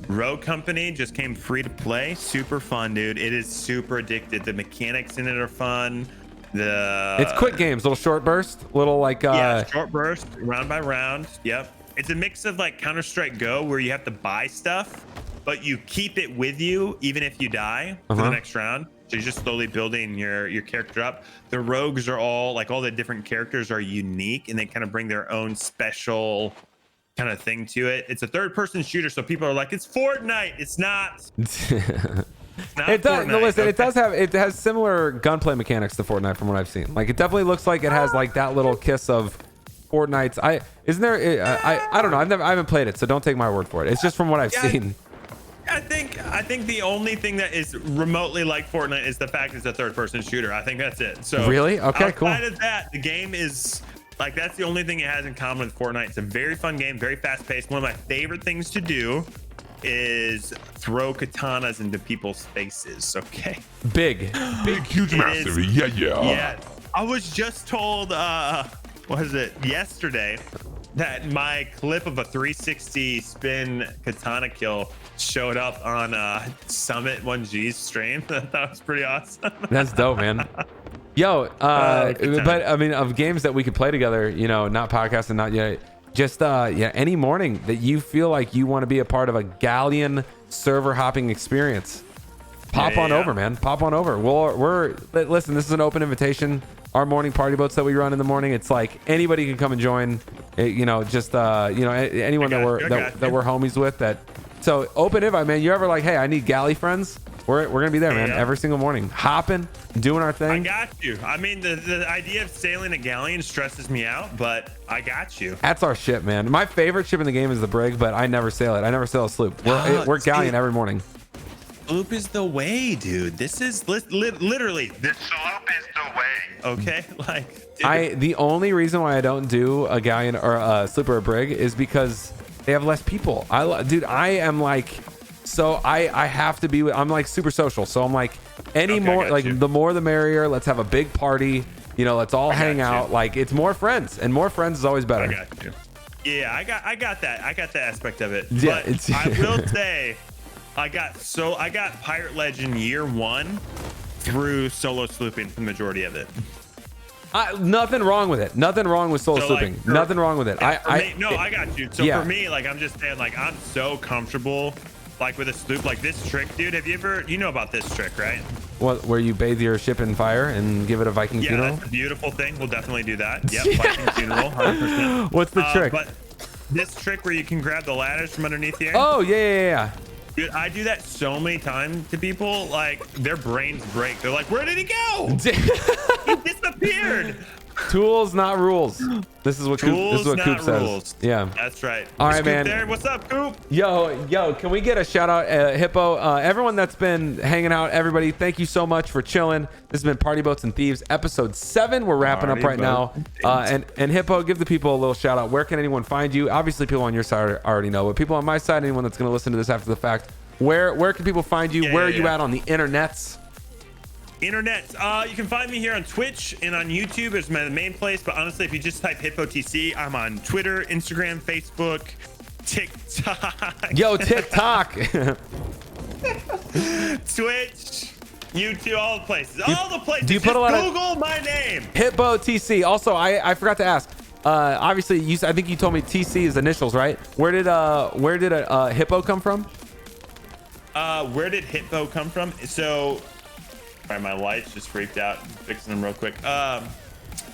Rogue Company just came free to play. Super fun, dude. It is super addictive. The mechanics in it are fun. It's quick games, little short burst, little like short burst, round by round. Yep. It's a mix of like Counter-Strike Go, where you have to buy stuff, but you keep it with you even if you die for the next round. So you're just slowly building your character up. The rogues are all the different characters are unique, and they kind of bring their own special kind of thing to it. It's a third-person shooter, so people are like, "It's Fortnite." It's not. It does. No, listen, it has similar gunplay mechanics to Fortnite from what I've seen. Like, it definitely looks like it has like that little kiss of Fortnite's. I don't know. I haven't played it, so don't take my word for it. It's just from what I've seen. I think the only thing that is remotely like Fortnite is the fact it's a third-person shooter. I think that's it. So really, okay, cool. Outside of that, the game is like, that's the only thing it has in common with Fortnite. It's a very fun game, very fast-paced. One of my favorite things to do is throw katanas into people's faces. Okay. Big, huge, massive. Yeah. I was just told, yesterday, that my clip of a 360 spin katana kill showed up on Summit 1G's stream. That was pretty awesome. That's dope, man. Yo, but I mean, of games that we could play together, not podcasting, not yet. Just any morning that you feel like you want to be a part of a Galleon server hopping experience, pop on over, man. Pop on over. Listen, this is an open invitation. Our morning party boats that we run in the morning, it's like anybody can come and join. Anyone that we're homies with that. So open invite, man. You're ever like, hey, I need galley friends? We're gonna be there, man. Every single morning, hopping, doing our thing. I got you. I mean, the idea of sailing a galleon stresses me out, but I got you. That's our ship, man. My favorite ship in the game is the brig, but I never sail it. I never sail a sloop. We're galleon every morning. Sloop is the way, dude. This is literally the sloop is the way. Okay, like dude. The only reason why I don't do a galleon or a sloop or a brig is because they have less people. I am like. So I have to be with, I'm like super social. So I'm like, the more the merrier. Let's have a big party. Let's all hang out. Like, it's more friends, and more friends is always better. I got you. Yeah, I got that. I got that aspect of it. Yeah, but I will say, I got Pirate Legend year 1 through solo slooping for the majority of it. Nothing wrong with it. Nothing wrong with solo slooping. Nothing wrong with it. I got you. So for me, like, I'm just saying, like, I'm so comfortable. Like with a sloop, like this trick, dude. Have you ever, know about this trick, right? What, where you bathe your ship in fire and give it a Viking funeral? Yeah, that's a beautiful thing. We'll definitely do that. Yep, Viking funeral, 100%. What's the trick? But this trick where you can grab the ladders from underneath the air. Oh, yeah. Dude, I do that so many times to people, like, their brains break. They're like, where did he go? He disappeared. Tools, not rules. This is what Coop says. Rules. Yeah, that's right. All right, man. There. What's up, Coop? Yo, can we get a shout out, Hippo? Everyone that's been hanging out, everybody, thank you so much for chilling. This has been Party Boats and Thieves, episode 7. We're wrapping up right now. And Hippo, give the people a little shout out. Where can anyone find you? Obviously, people on your side already know, but people on my side, anyone that's going to listen to this after the fact, where can people find you? Where are you at on the internets? You can find me here on Twitch and on YouTube is my main place, but honestly, if you just type HitboTC, I'm on Twitter, Instagram, Facebook, TikTok. Yo, TikTok. Twitch, YouTube, all the places. Do you put a lot Google my name. HitboTC. Also, I forgot to ask. Obviously, I think you told me TC is initials, right? Where did Hippo come from? Where did Hippo come from? So. My lights just freaked out. I'm fixing them real quick.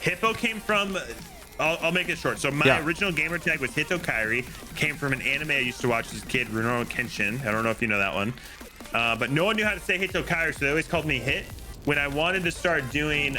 Hippo came from, I'll make it short. So my original gamer tag was Hito Kairi. Came from an anime I used to watch as a kid, Rurouni Kenshin. I don't know if you know that one. But no one knew how to say Hito Kairi, so they always called me Hit. When I wanted to start doing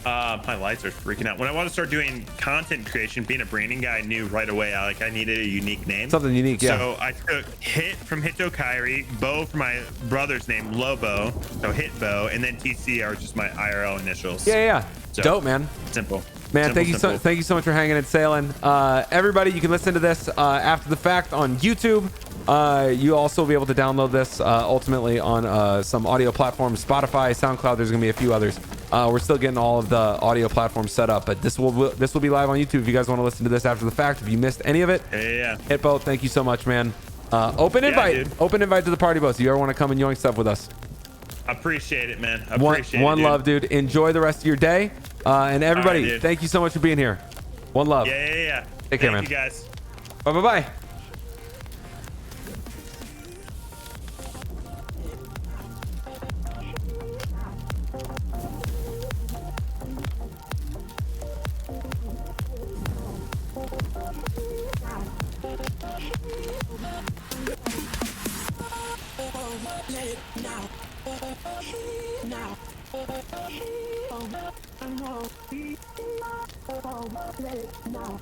My lights are freaking out. When I want to start doing content creation, being a branding guy, I knew right away I needed a unique name. Something unique, yeah. So I took Hit from Hitokairi, Bo from my brother's name, Lobo, so Hitbo, and then TC are just my IRL initials. Yeah. So, dope, man. Simple. Man, thank you so much for hanging and sailing. Everybody, you can listen to this after the fact on YouTube. You also will be able to download this ultimately on some audio platforms, Spotify, SoundCloud. There's gonna be a few others. We're still getting all of the audio platforms set up, but this will be live on YouTube if you guys want to listen to this after the fact. If you missed any of it, yeah. Hitbo, thank you so much, man. Open invite to the Party Boats if you ever want to come and yoink stuff with us. Appreciate it, man. One love, dude. Enjoy the rest of your day. And everybody, thank you so much for being here. One love. Yeah. Take care, man. Thank you, guys. Bye. Now.